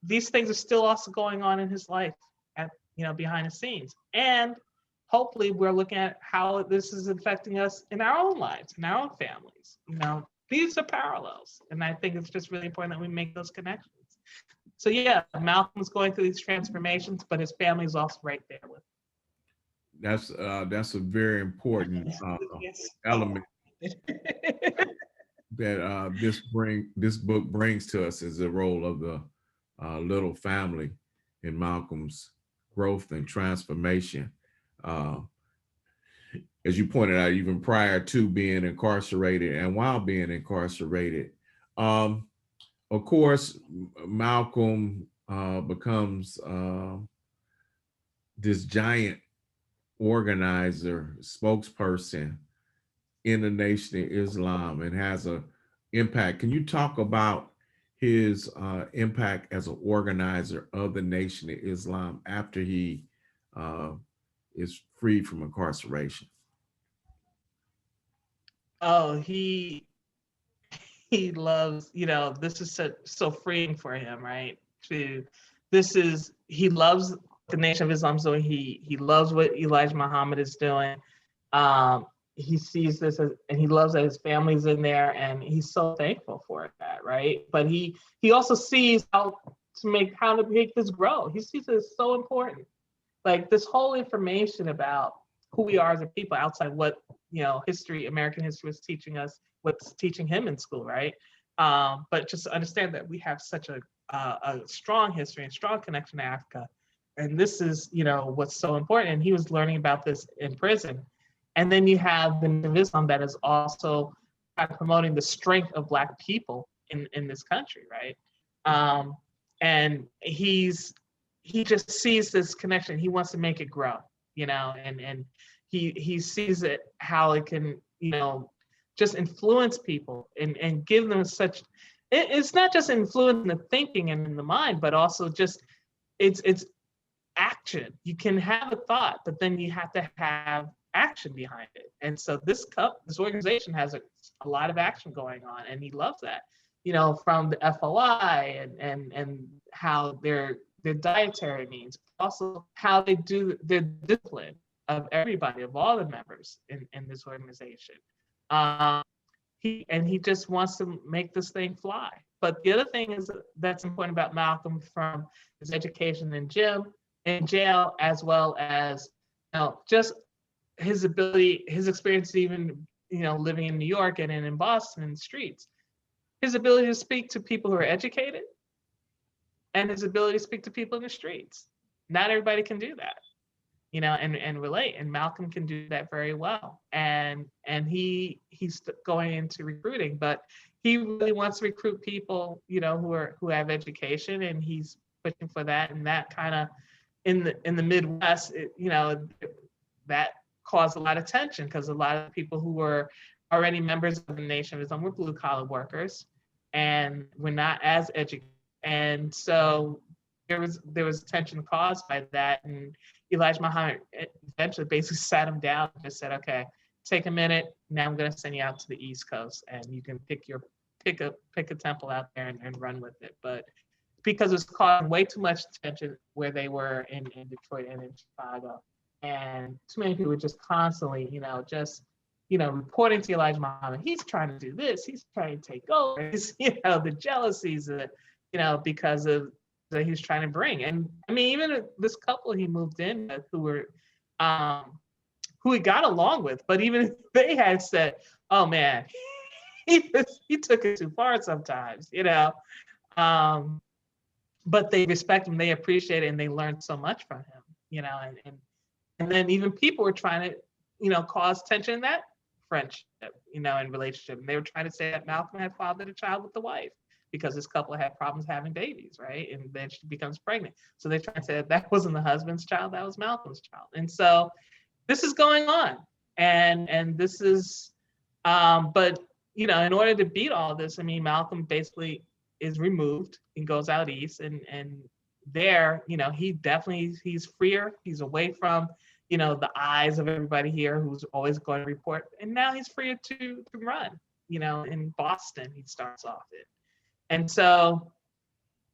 these things are still also going on in his life at, behind the scenes. And hopefully we're looking at how this is affecting us in our own lives, in our own families. These are parallels. And I think it's just really important that we make those connections. So yeah, Malcolm's going through these transformations, but his family is also right there with him. That's a very important element that this book brings to us, is the role of the little family in Malcolm's growth and transformation. As you pointed out, even prior to being incarcerated and while being incarcerated, of course, Malcolm becomes this giant organizer, spokesperson in the Nation of Islam, and has an impact. Can you talk about his impact as an organizer of the Nation of Islam after he is freed from incarceration? Oh, he loves, this is so freeing for him, right? He loves the Nation of Islam doing. He loves what Elijah Muhammad is doing. He sees this and he loves that his family's in there, and he's so thankful for that, right? But he also sees how to make this grow. He sees it as so important. Like this whole information about who we are as a people outside what, American history was teaching us, what's teaching him in school, right? But just to understand that we have such a strong history and strong connection to Africa. And this is, what's so important. And he was learning about this in prison. And then you have the Nation of Islam that is also promoting the strength of Black people in this country, right? And he just sees this connection. He wants to make it grow, and he sees it, how it can, just influence people and give them it's not just influencing the thinking and in the mind, but also just it's action. You can have a thought, but then you have to have action behind it. And so this organization has a lot of action going on, and he loves that, from the FOI and how their dietary means, also how they do their discipline of everybody, of all the members in this organization. He just wants to make this thing fly. But the other thing that's important about Malcolm, from his education in jail, as well as just his ability, his experience, even living in New York and in Boston in the streets, his ability to speak to people who are educated, and his ability to speak to people in the streets. Not everybody can do that, and relate. And Malcolm can do that very well. And he's going into recruiting, but he really wants to recruit people, who have education, and he's pushing for that. And that kind of in the Midwest, that caused a lot of tension, because a lot of people who were already members of the Nation of Islam were blue collar workers, and were not as educated. And so there was tension caused by that. And Elijah Muhammad eventually basically sat him down and just said, okay, take a minute. Now I'm going to send you out to the East Coast, and you can pick a temple out there and run with it. But because it was causing way too much tension where they were in Detroit and in Chicago, and too many people were just constantly, reporting to Elijah Muhammad, he's trying to do this, he's trying to take over, the jealousies that, because of that he was trying to bring. And I mean, even this couple he moved in with, who he got along with, but even they had said, oh man, he took it too far sometimes, but they respect him, they appreciate it, and they learned so much from him, and then even people were trying to, cause tension in that friendship, and relationship. And they were trying to say that Malcolm had fathered a child with the wife, because this couple had problems having babies, right? And then she becomes pregnant. So they try to say that wasn't the husband's child, that was Malcolm's child. And so this is going on. And this is, but, in order to beat all this, I mean, Malcolm basically is removed and goes out east. And there, he's freer. He's away from, the eyes of everybody here who's always going to report. And now he's free to run, in Boston, he starts off in. And so,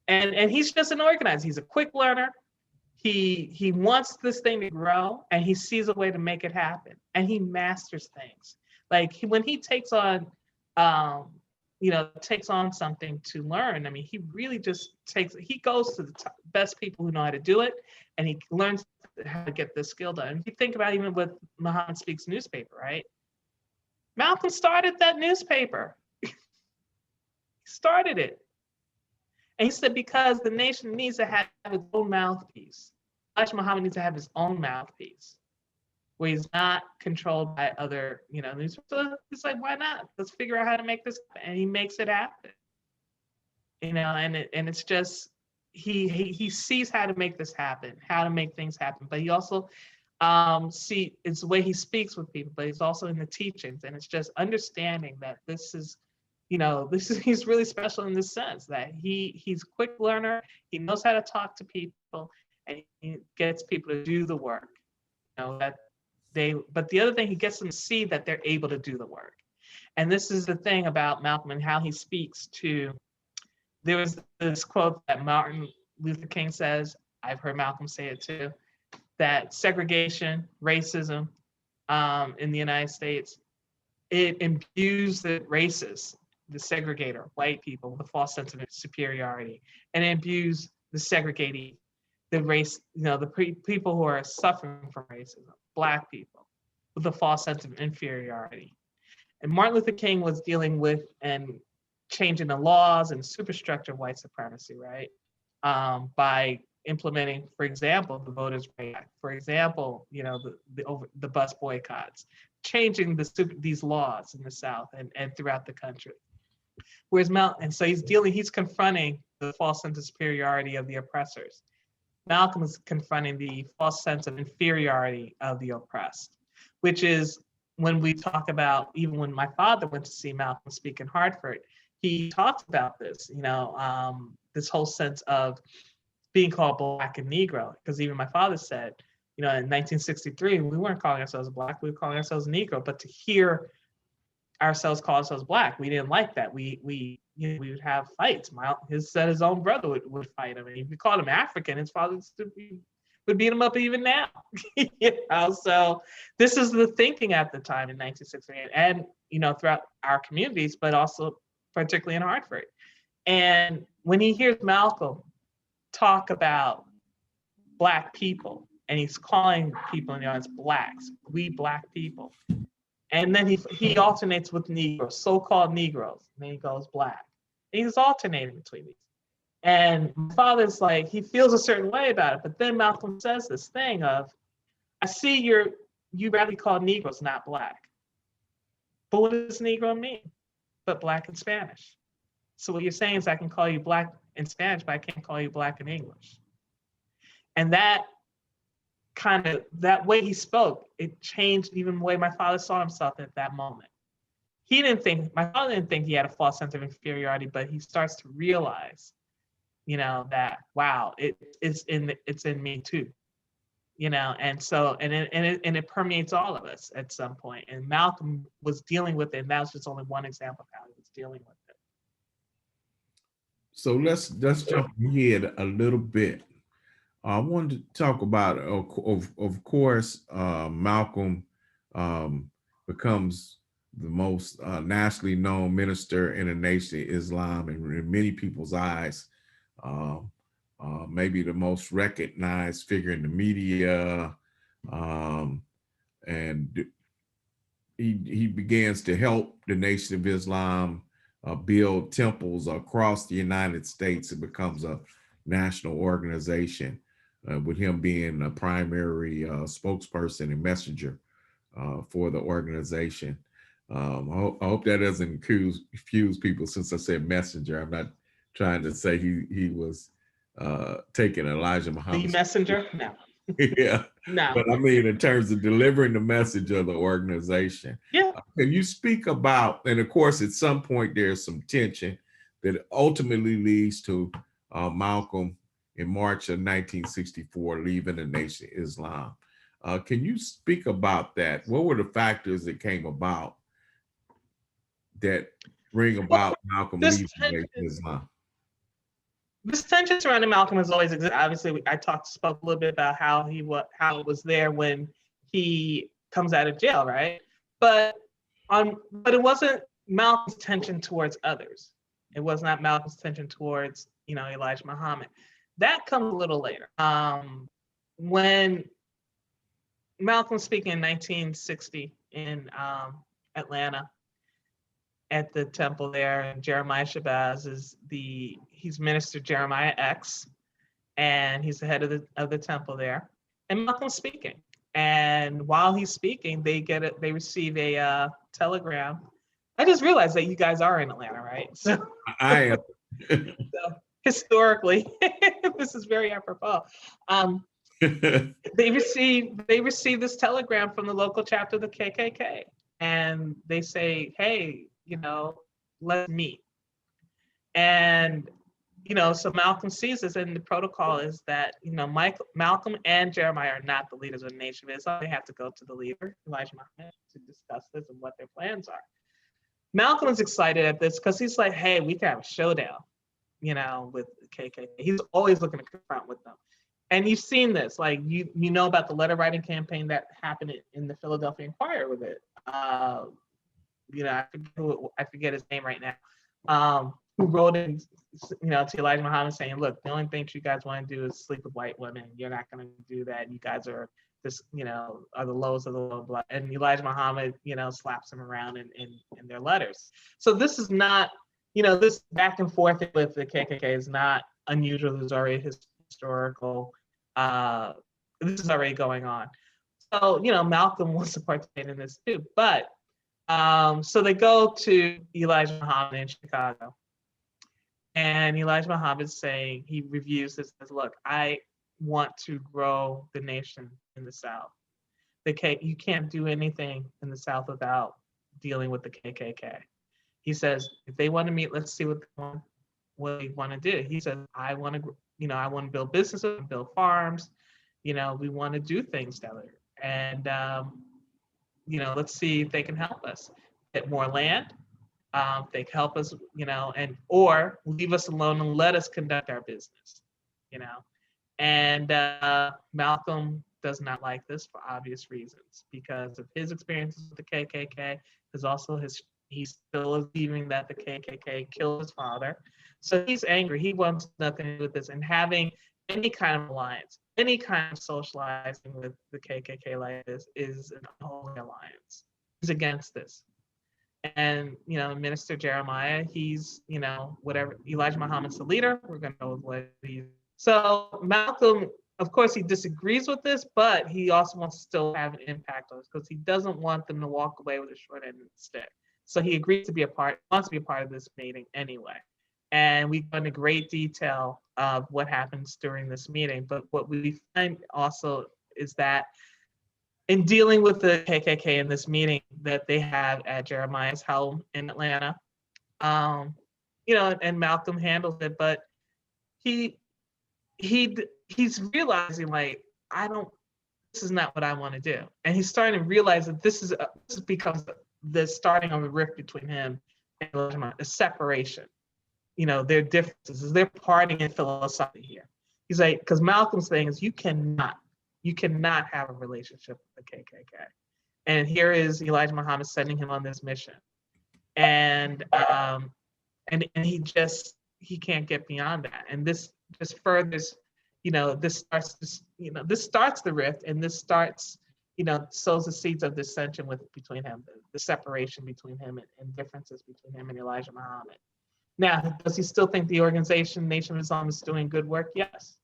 and he's just an organizer. He's a quick learner. He wants this thing to grow, and he sees a way to make it happen, and he masters things. Like when he takes on, something to learn. I mean, he really just he goes to the best people who know how to do it, and he learns how to get this skill done. If you think about even with Muhammad Speaks newspaper, right? Malcolm started that newspaper. He started it. And he said, because the nation needs to have its own mouthpiece. Elijah Muhammad needs to have his own mouthpiece, where he's not controlled by other, news. So he's like, why not? Let's figure out how to make this happen. And he makes it happen. And it's just, he sees how to make this happen, how to make things happen. But he also it's the way he speaks with people, but he's also in the teachings. And it's just understanding that this is, he's really special in this sense that he's a quick learner. He knows how to talk to people, and he gets people to do the work. But the other thing, he gets them to see that they're able to do the work. And this is the thing about Malcolm and how he speaks to. There was this quote that Martin Luther King says, I've heard Malcolm say it too, that segregation, racism in the United States, it imbues the racists, the segregator, white people, with a false sense of superiority, and it imbues the segregating, the race, people who are suffering from racism, Black people, with a false sense of inferiority. And Martin Luther King was dealing with and changing the laws and superstructure of white supremacy, right? By implementing, for example, the Voters' Rights Act, for example, the bus boycotts, changing these laws in the South and throughout the country. Whereas he's confronting the false sense of superiority of the oppressors. Malcolm is confronting the false sense of inferiority of the oppressed, which is when we talk about, even when my father went to see Malcolm speak in Hartford, he talked about this, this whole sense of being called Black and Negro, because even my father said, in 1963, we weren't calling ourselves Black, we were calling ourselves Negro, but to hear ourselves call ourselves Black, we didn't like that. We would have fights. His own brother would fight him, and if we called him African, his father would beat him up even now. So this is the thinking at the time in 1968, and throughout our communities, but also particularly in Hartford. And when he hears Malcolm talk about Black people, and he's calling people in the audience Blacks, we Black people. And then he alternates with Negroes, so-called Negroes, and then he goes Black. And he's alternating between these. And my father's like, he feels a certain way about it, but then Malcolm says this thing of, I see you rather call Negroes, not Black. But what does Negro mean? But Black in Spanish. So what you're saying is I can call you Black in Spanish, but I can't call you Black in English. And that way he spoke, it changed even the way my father saw himself at that moment. My father didn't think he had a false sense of inferiority, but he starts to realize, that, wow, it's in me too, and so, and it permeates all of us at some point. And Malcolm was dealing with it, and that was just only one example of how he was dealing with it. So let's jump ahead a little bit. I wanted to talk about, of course, Malcolm becomes the most nationally known minister in the Nation of Islam, and in many people's eyes, maybe the most recognized figure in the media. And he begins to help the Nation of Islam build temples across the United States. It becomes a national organization, with him being a primary spokesperson and messenger for the organization. I hope that doesn't confuse people, since I said messenger. I'm not trying to say he was taking Elijah Muhammad. The messenger? No. Yeah. No. But I mean, in terms of delivering the message of the organization. Yeah. Can you speak about, and of course, at some point there's some tension that ultimately leads to Malcolm in March of 1964 leaving the Nation of Islam. Can you speak about that? What were the factors that came about that bring Well, about Malcolm this leaving tension, Nation of Islam? this tension surrounding Malcolm has always existed. Obviously, I spoke a little bit about how it was there when he comes out of jail, right? But but it wasn't Malcolm's tension towards others. It was not Malcolm's tension towards Elijah Muhammad. That comes a little later. When Malcolm speaking in 1960 in Atlanta at the temple there, and Jeremiah Shabazz is he's Minister Jeremiah X, and he's the head of the temple there. And Malcolm's speaking, and while he's speaking, they receive a telegram. I just realized that you guys are in Atlanta, right? So I am. so historically, this is very apropos. They receive this telegram from the local chapter of the KKK, and they say, "Hey, let's meet." And so Malcolm sees this, and the protocol is that Malcolm and Jeremiah are not the leaders of the Nation of Islam. They have to go to the leader, Elijah Muhammad, to discuss this and what their plans are. Malcolm is excited at this because he's like, "Hey, we can have a showdown, with the KKK." He's always looking to confront with them. And you've seen this, like you know about the letter writing campaign that happened in the Philadelphia Inquirer with it. I forget his name right now. Who wrote in, to Elijah Muhammad saying, "Look, the only thing you guys want to do is sleep with white women. You're not going to do that. You guys are just, are the lowest of the low blood." And Elijah Muhammad, slaps them around in their letters. So this is not, this back and forth with the KKK is not unusual. There's already historical. This is already going on. So, Malcolm wants to participate in this too. But so they go to Elijah Muhammad in Chicago. And Elijah Muhammad is saying, he reviews this as, "Look, I want to grow the nation in the South. You can't do anything in the South without dealing with the KKK. He says, if they want to meet, let's see what they want to do. He says, I want to build businesses, build farms. We want to do things together. And, let's see if they can help us get more land. They can help us, or leave us alone and let us conduct our business, And Malcolm does not like this for obvious reasons because of his experiences with the KKK. He's still believing that the KKK killed his father. So he's angry. He wants nothing to do with this. And having any kind of alliance, any kind of socializing with the KKK like this is an unholy alliance. He's against this. And, Minister Jeremiah, he's, whatever, Elijah Muhammad's the leader. We're going to go with what he's. So Malcolm, of course, he disagrees with this, but he also wants to still have an impact on this because he doesn't want them to walk away with a short end of the stick. So he agrees to wants to be a part of this meeting anyway. And we go into great detail of what happens during this meeting. But what we find also is that in dealing with the KKK in this meeting that they have at Jeremiah's home in Atlanta, and Malcolm handles it, but he's realizing like, this is not what I want to do. And he's starting to realize that this becomes the starting of a rift between him and Elijah, a separation. Their differences, they're parting in philosophy here. He's like, because Malcolm's thing is you cannot have a relationship with the KKK. And here is Elijah Muhammad sending him on this mission. And he can't get beyond that. And this just furthers, this starts the rift, and this starts, sows the seeds of dissension between him, the separation between him and differences between him and Elijah Muhammad. Now, does he still think the organization Nation of Islam is doing good work? Yes.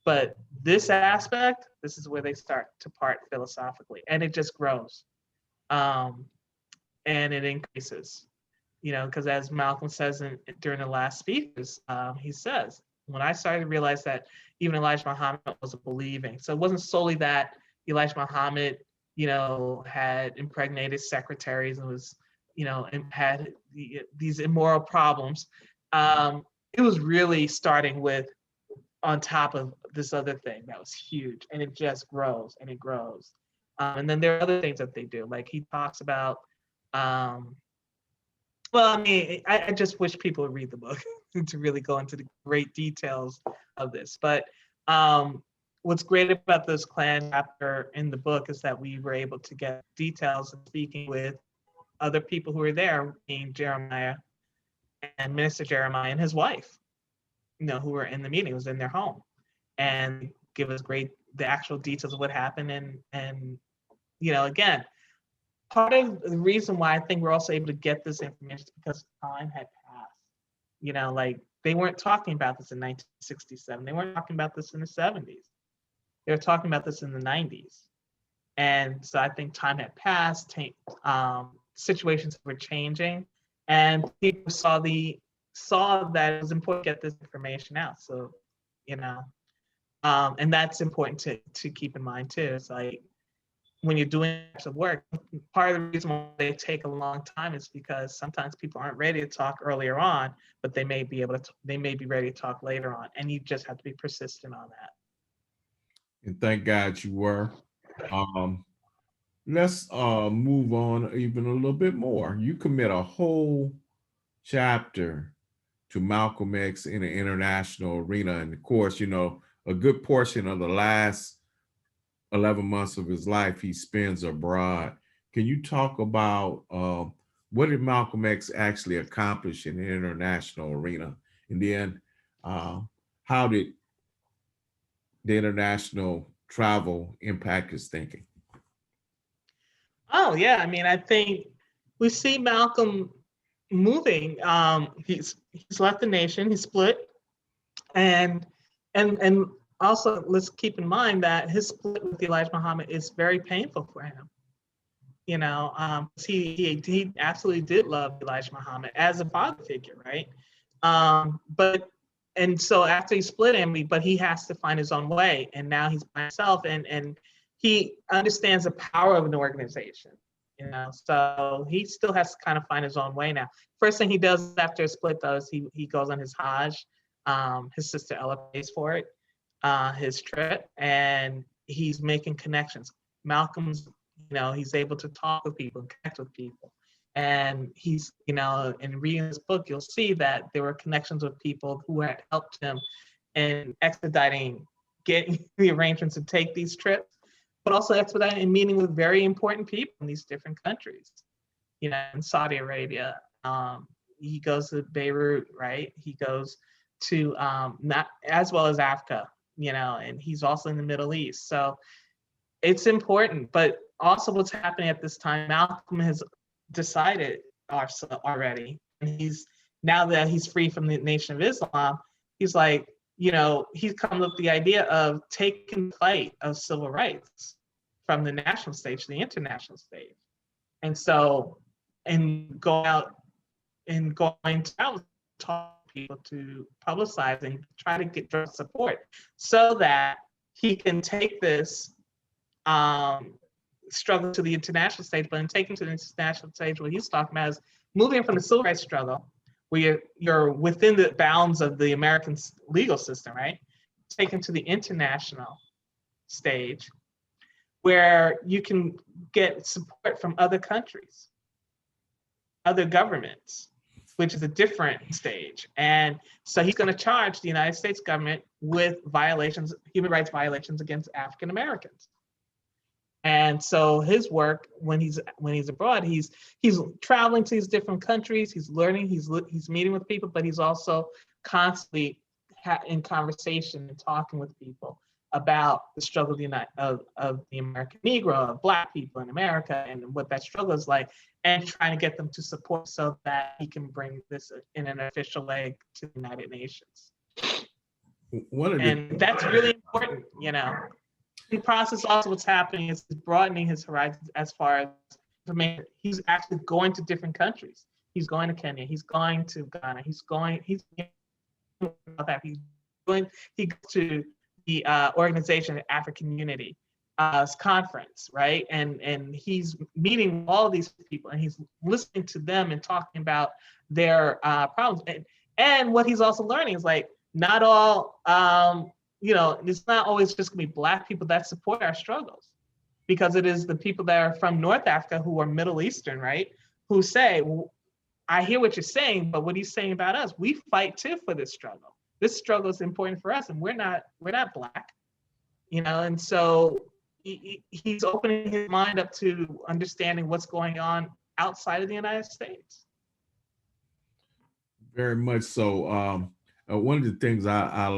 But this aspect, this is where they start to part philosophically, and it just grows, and it increases, because as Malcolm says during the last speeches, he says, when I started to realize that even Elijah Muhammad wasn't believing, so it wasn't solely that Elijah Muhammad, had impregnated secretaries and was, and had these immoral problems. It was really starting with, on top of this other thing that was huge, and it just grows and it grows. And then there are other things that they do. Like he talks about, well, I mean, I just wish people would read the book to really go into the great details of this. But what's great about this Klan chapter in the book is that we were able to get details and speaking with other people who were there, being Jeremiah and Minister Jeremiah and his wife, who were in the meeting. It was in their home, and give us the actual details of what happened. And again, part of the reason why I think we're also able to get this information is because time had passed. Like they weren't talking about this in 1967. They weren't talking about this in the 70s. They were talking about this in the 90s. And so I think time had passed, situations were changing, and people saw that it was important to get this information out. So, and that's important to keep in mind too. It's like when you're doing types of work, part of the reason why they take a long time is because sometimes people aren't ready to talk earlier on, but they may be ready to talk later on, and you just have to be persistent on that. And thank God you were. Let's move on even a little bit more. You commit a whole chapter to Malcolm X in the international arena. And of course, a good portion of the last 11 months of his life he spends abroad. Can you talk about what did Malcolm X actually accomplish in the international arena? And then how did the international travel impact his thinking? Oh yeah, I mean, I think we see Malcolm moving. He's left the nation. He's split, and also let's keep in mind that his split with Elijah Muhammad is very painful for him. He absolutely did love Elijah Muhammad as a father figure, right? And so after he split him, but he has to find his own way, and now he's by himself, and he understands the power of an organization, so he still has to kind of find his own way now. First thing he does after a split, though, is he goes on his Hajj. His sister Ella pays for it, his trip, and he's making connections. Malcolm's, he's able to talk with people and connect with people. And he's, in reading this book, you'll see that there were connections with people who had helped him in expediting getting the arrangements to take these trips, but also expediting and meeting with very important people in these different countries. In Saudi Arabia, he goes to Beirut, right? He goes to not as well as Africa, and he's also in the Middle East. So it's important, but also what's happening at this time, Malcolm has decided already, and now that he's free from the Nation of Islam, he's like, he's come up with the idea of taking the fight of civil rights from the national stage to the international stage. And so, and going out to talk to people, to publicize and try to get drug support so that he can take this struggle to the international stage, but in taking to the international stage, what he's talking about is moving from the civil rights struggle, where you're within the bounds of the American legal system, right? Taken to the international stage, where you can get support from other countries, other governments, which is a different stage. And so he's going to charge the United States government with violations, human rights violations against African Americans. And so his work, when he's abroad, he's traveling to these different countries, he's learning, he's meeting with people, but he's also constantly in conversation and talking with people about the struggle of the American Negro, of Black people in America, and what that struggle is like, and trying to get them to support so that he can bring this in an official way to the United Nations. And that's really important, The process also, what's happening is broadening his horizons as far as information. He's actually going to different countries. He's going to Kenya. He's going to Ghana. He goes to the Organization of African Unity conference, right? And he's meeting all these people, and he's listening to them and talking about their problems. And what he's also learning is like, not all, it's not always just gonna be Black people that support our struggles, because it is the people that are from North Africa who are Middle Eastern, right? Who say, well, I hear what you're saying, but what are you saying about us? We fight too for this struggle. This struggle is important for us, and we're not Black, you know. And so he's opening his mind up to understanding what's going on outside of the United States. Very much so. One of the things I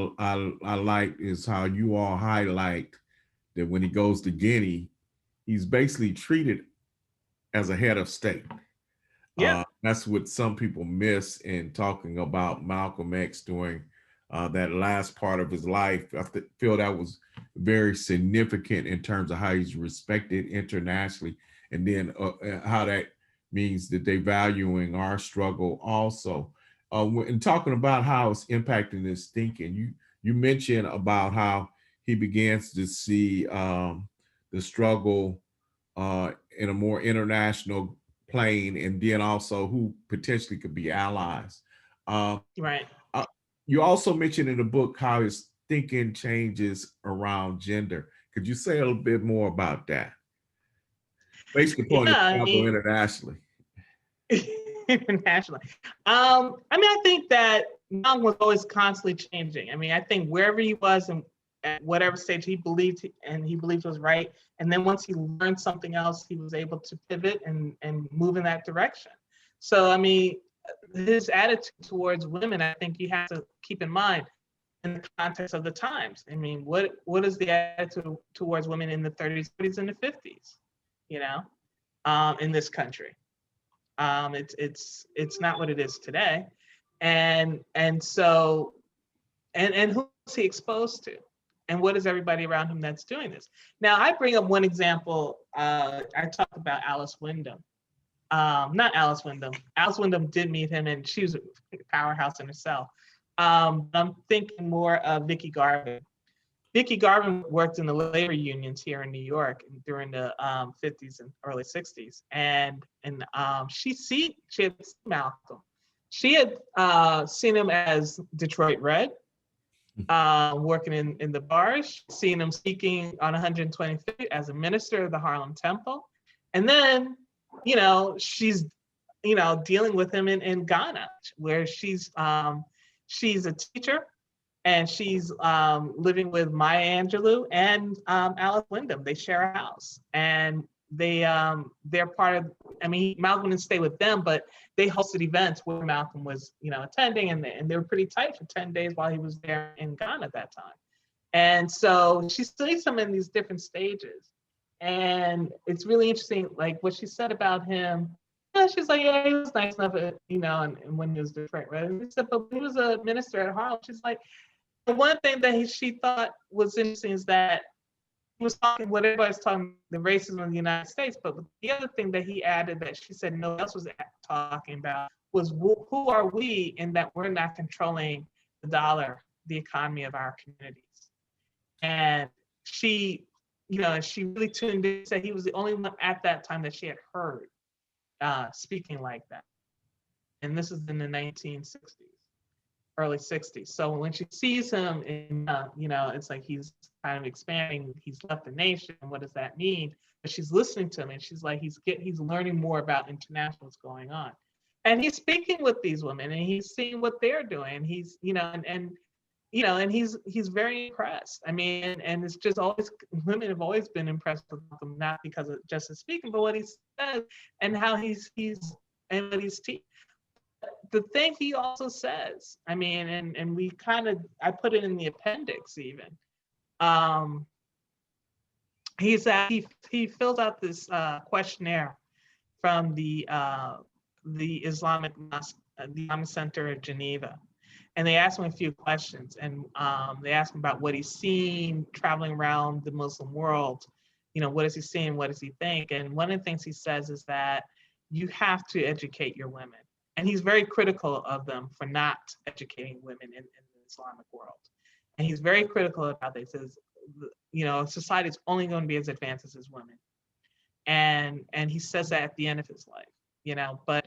like is how you all highlight that when he goes to Guinea, he's basically treated as a head of state. Yeah. That's what some people miss in talking about Malcolm X during that last part of his life. I feel that was very significant in terms of how he's respected internationally, and then how that means that they valuing our struggle also. In talking about how it's impacting his thinking, you mentioned about how he begins to see the struggle in a more international plane, and then also who potentially could be allies. Right. You also mentioned in the book how his thinking changes around gender. Could you say a little bit more about that? Based upon his Yeah, I travel mean, internationally. internationally. I mean, I think that Young was always constantly changing. I mean, I think wherever he was and at whatever stage he believed was right, and then once he learned something else, he was able to pivot and move in that direction. So, I mean, his attitude towards women, I think you have to keep in mind in the context of the times. I mean, what is the attitude towards women in the 30s, 40s, and the 50s? You know, in this country. It's not what it is today, and so who is he exposed to, and what is everybody around him that's doing this? Now, I bring up one example. I talked about Alice Wyndham. Not Alice Wyndham. Alice Wyndham did meet him, and she was a powerhouse in herself. I'm thinking more of Vicki Garvin. Vicki Garvin worked in the labor unions here in New York during the 50s and early 60s. And she had seen Malcolm. She had seen him as Detroit Red, working in the bars, seen him speaking on 125th as a minister of the Harlem Temple. And then, you know, she's, you know, dealing with him in Ghana, where she's a teacher. And she's living with Maya Angelou and Alice Wyndham. They share a house, and they're part of. I mean, Malcolm didn't stay with them, but they hosted events where Malcolm was, you know, attending, and they were pretty tight for 10 days while he was there in Ghana at that time. And so she sees him in these different stages, and it's really interesting, like what she said about him. Yeah, she's like, yeah, he was nice enough, you know, and when he was different, right? And he said, but he was a minister at Harlem. She's like. The one thing that she thought was interesting is that he was talking what everybody's talking the racism in the United States, but the other thing that he added that she said no one else was talking about was who are we in that we're not controlling the dollar, the economy of our communities. And she, you know, she really tuned in, said he was the only one at that time that she had heard speaking like that. And this is in the 1960s. Early 60s. So when she sees him in, you know, it's like he's kind of expanding, he's left the nation, what does that mean? But she's listening to him, and she's like, he's learning more about international what's going on. And he's speaking with these women, and he's seeing what they're doing. He's, you know, and you know, and he's very impressed. I mean, and it's just always, women have always been impressed with him, not because of just his speaking, but what he says and how he's and what he's teaching. The thing he also says, I mean, and we kind of, I put it in the appendix even. He fills out this questionnaire from the Islamic Center of Geneva, and they asked him a few questions, and they asked him about what he's seen traveling around the Muslim world. You know, what is he seeing? What does he think? And one of the things he says is that you have to educate your women. And he's very critical of them for not educating women in the Islamic world. And he's very critical about this. He says, you know, society is only going to be as advanced as women. And he says that at the end of his life, you know, but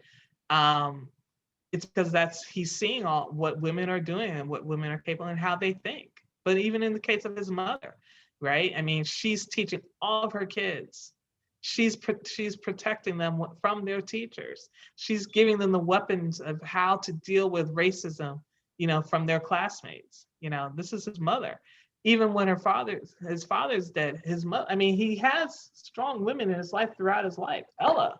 it's because he's seeing all what women are doing and what women are capable and how they think. But even in the case of his mother, right? I mean, she's teaching all of her kids. She's protecting them from their teachers. She's giving them the weapons of how to deal with racism, from their classmates. This is his mother. Even when his father's dead, his mother, I mean, he has strong women in his life throughout his life. Ella,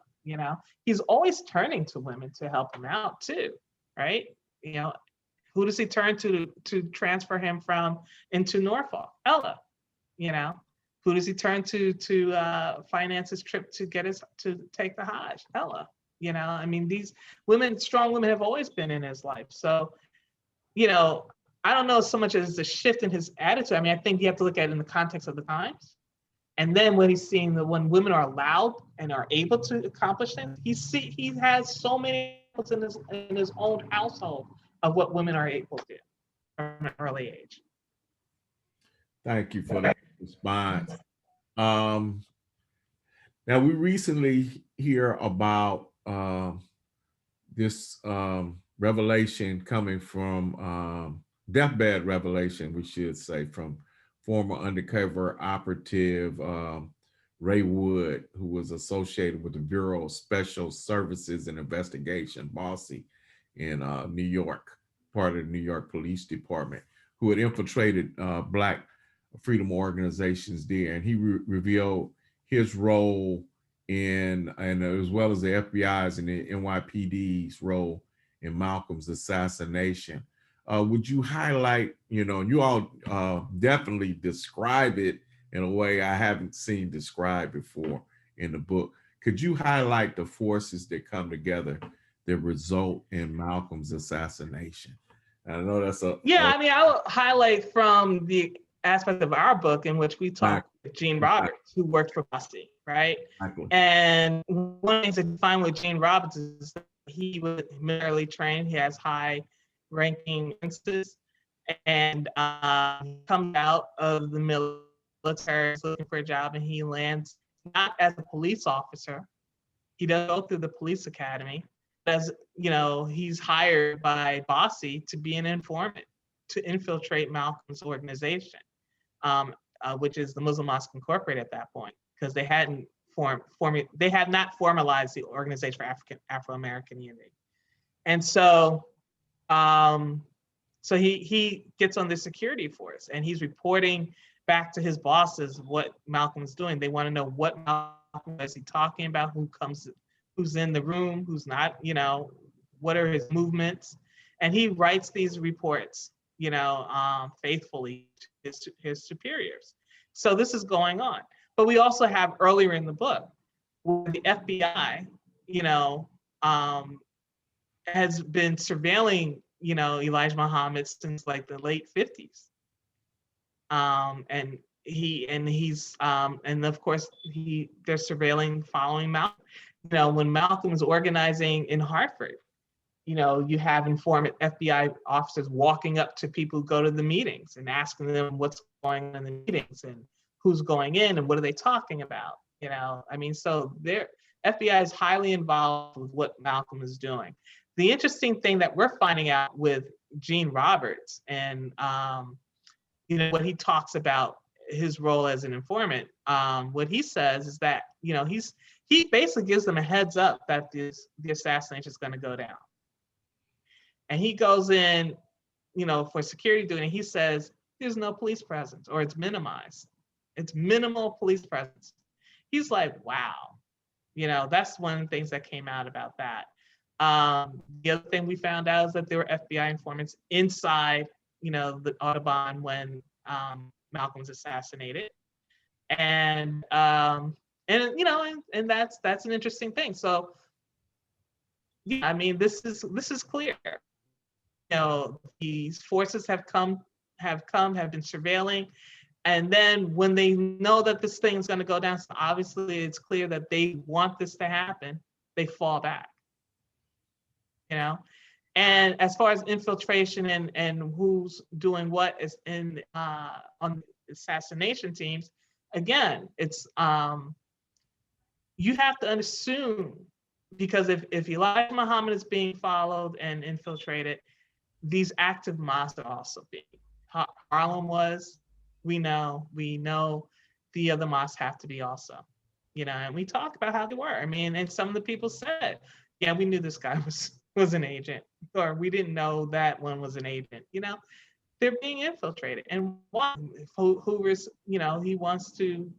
he's always turning to women to help him out too, right? Who does he turn to transfer him from into Norfolk? Ella, who does he turn to finance his trip to take the Hajj? Ella, I mean, these strong women have always been in his life. So, I don't know so much as a shift in his attitude. I mean, I think you have to look at it in the context of the times. And then when he's seeing that when women are allowed and are able to accomplish things, he has so many in his own household of what women are able to do from an early age. Thank you for that response. Now we recently hear about this revelation coming from deathbed revelation, we should say, from former undercover operative Ray Wood, who was associated with the Bureau of Special Services and Investigation, BOSSI, in New York, part of the New York Police Department, who had infiltrated Black freedom organizations there. And he revealed his role and as well as the FBI's and the NYPD's role in Malcolm's assassination. Would you highlight, you all definitely describe it in a way I haven't seen described before in the book. Could you highlight the forces that come together that result in Malcolm's assassination? And I know that's I mean, I will highlight from the aspect of our book in which we talk with Gene Roberts, who worked for BOSSI, right? Exactly. And one of the things that you find with Gene Roberts is that he was militarily trained. He has high ranking instances, and he comes out of the military, looking for a job, and he lands not as a police officer. He doesn't go through the police academy. As he's hired by BOSSI to be an informant, to infiltrate Malcolm's organization, which is the Muslim Mosque Incorporated at that point, because they hadn't they had not formalized the Organization for Afro-American Unity. And so he gets on the security force, and he's reporting back to his bosses what Malcolm's doing. They want to know what Malcolm is he talking about, who's in the room, who's not, what are his movements. And he writes these reports, faithfully to his superiors. So this is going on. But we also have earlier in the book where the FBI, has been surveilling, Elijah Muhammad since like the late 50s. And of course they're surveilling, following Malcolm. When Malcolm was organizing in Hartford, you have informant FBI officers walking up to people who go to the meetings and asking them what's going on in the meetings and who's going in and what are they talking about. So their FBI is highly involved with what Malcolm is doing. The interesting thing that we're finding out with Gene Roberts and what he talks about his role as an informant, what he says is that he basically gives them a heads up that the assassination is going to go down. And he goes in, for security duty, and he says, there's no police presence, or it's minimized. It's minimal police presence. He's like, wow. That's one of the things that came out about that. The other thing we found out is that there were FBI informants inside, the Audubon when Malcolm was assassinated. And that's an interesting thing. So, yeah, I mean, this is clear. These forces have been surveilling. And then when they know that this thing is going to go down, so obviously it's clear that they want this to happen, they fall back. And as far as infiltration and who's doing what is on assassination teams, again, it's you have to assume, because if Elijah Muhammad is being followed and infiltrated, these active mobs are also being. Harlem was, we know the other mosques have to be also, and we talk about how they were. I mean, and some of the people said, yeah, we knew this guy was an agent, or we didn't know that one was an agent. They're being infiltrated. And one, Hoover's, he wants to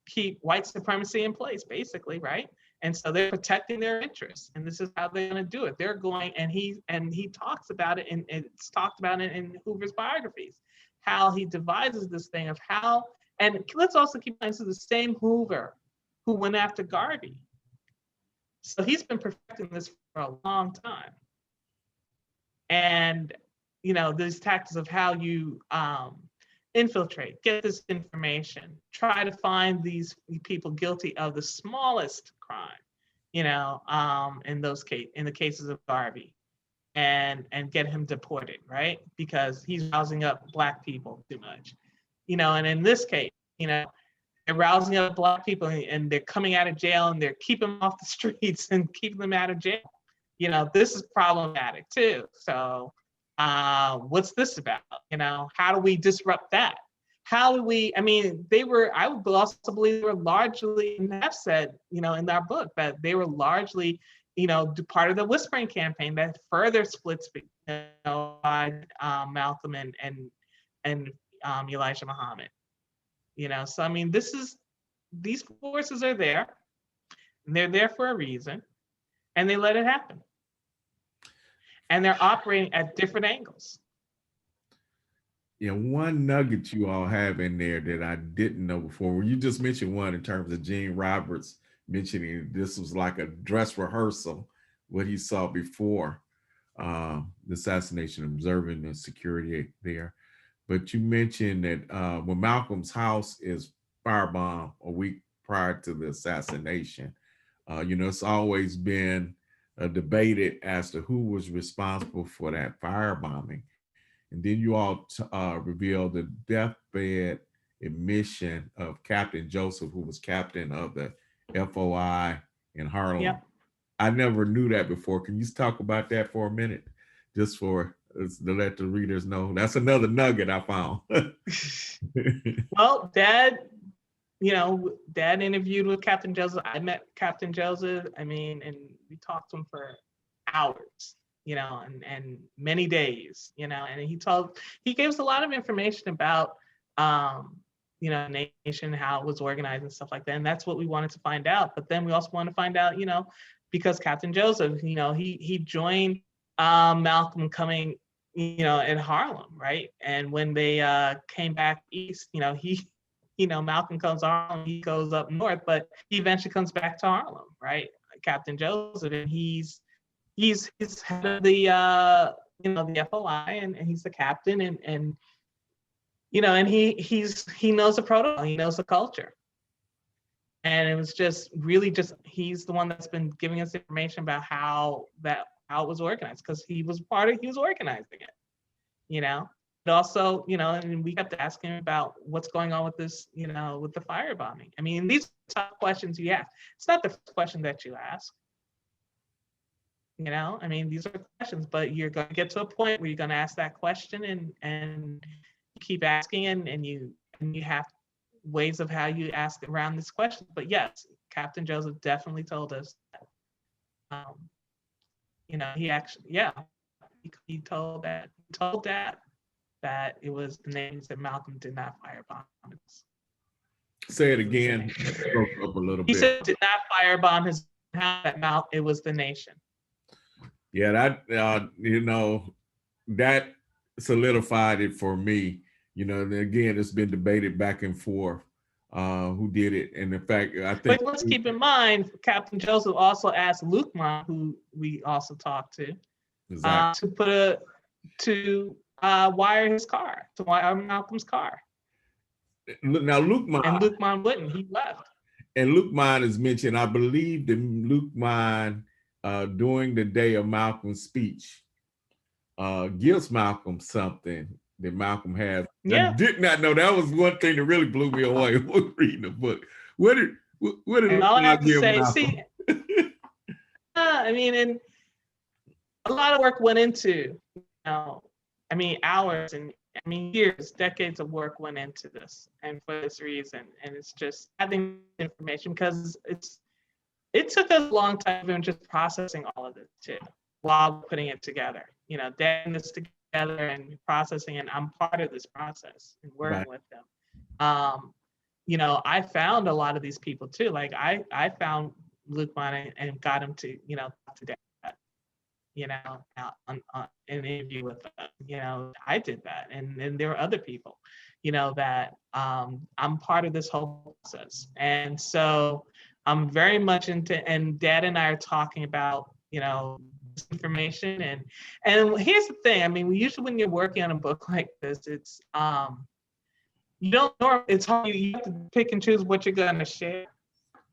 keep white supremacy in place, basically, right? And so they're protecting their interests, and this is how they're going to do it. They're going, and he talks about it, and it's talked about it in Hoover's biographies, how he devises this thing of how. And let's also keep in mind, this is the same Hoover who went after Garvey. So he's been perfecting this for a long time. And these tactics of how you infiltrate, get this information, try to find these people guilty of the smallest crime, in the cases of Garvey, and get him deported, right? Because he's rousing up Black people too much, and in this case, they're rousing up Black people, and they're coming out of jail, and they're keeping them off the streets and keeping them out of jail. This is problematic too. So what's this about? How do we disrupt that? How do we, I would also believe they were largely, and have said, in our book, that they were largely, part of the whispering campaign that further splits Malcolm and Elijah Muhammad. So these forces are there, and they're there for a reason, and they let it happen. And they're operating at different angles. One nugget you all have in there that I didn't know before, when you just mentioned one in terms of Gene Roberts mentioning this was like a dress rehearsal, what he saw before the assassination, observing the security there. But you mentioned that when Malcolm's house is firebombed a week prior to the assassination, it's always been debated as to who was responsible for that firebombing. And then you all revealed the deathbed admission of Captain Joseph, who was captain of the FOI in Harlem. Yep. I never knew that before. Can you talk about that for a minute? Just to let the readers know. That's another nugget I found. Well, Dad interviewed with Captain Joseph. I met Captain Joseph, and we talked to him for hours, and many days, and he gave us a lot of information about, nation, how it was organized and stuff like that. And that's what we wanted to find out. But then we also want to find out, because Captain Joseph, he joined Malcolm coming, in Harlem, right? And when they came back east, Malcolm comes to Harlem, he goes up north, but he eventually comes back to Harlem, right? Captain Joseph, and he's head of the the FOI, and he's the captain, and and he knows the protocol, he knows the culture. And it was just really he's the one that's been giving us information about how it was organized, because he was organizing it, But also, and we kept asking him about what's going on with this, with the firebombing. These are tough questions you ask. It's not the first question that you ask. These are questions, but you're going to get to a point where you're going to ask that question, and you keep asking, and you have ways of how you ask around this question. But yes, Captain Joseph definitely told us that, he actually, he told Dad that it was the names that Malcolm did not firebomb. Say it again. Broke up a little bit. He said did not firebomb his house, that it was the nation. Yeah, that that solidified it for me. And again, it's been debated back and forth who did it. And in fact, I think. But let's keep in mind, Captain Joseph also asked Lukman, who we also talked to, exactly. to wire his car, to wire Malcolm's car. Now Lukman wouldn't. He left. And Lukman is mentioned. I believe that Lukman, during the day of Malcolm's speech, gives Malcolm something that Malcolm has. Yeah. I did not know. That was one thing that really blew me away when reading the book. What did Lukman give Malcolm? And a lot of work went into, hours I mean, years, decades of work went into this, and for this reason. And it's just having information, because it took us a long time even just processing all of this too, while putting it together. You know, getting this together and processing, and I'm part of this process and working Right. with them. You know, I found a lot of these people too. Like I found Luke Bonnet and got him to, you know, to that, you know, on an interview with them. You know, I did that, and there were other people, you know, that I'm part of this whole process, and so I'm very much into. And Dad and I are talking about, you know, information, and here's the thing. I mean, usually when you're working on a book like this, it's you don't know, it's hard. You have to pick and choose what you're going to share,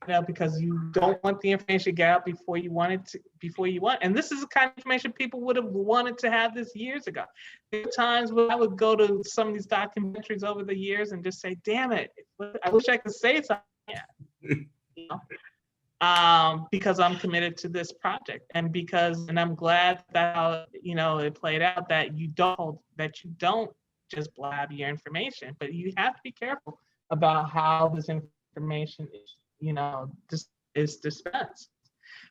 you know, because you don't want the information to get out before you want it to, before you want. And this is the kind of information people would have wanted to have this years ago. There were times when I would go to some of these documentaries over the years and just say, damn it, I wish I could say something. You know? Because I'm committed to this project, and I'm glad that, you know, it played out, that you don't just blab your information, but you have to be careful about how this information is, you know, is dispensed.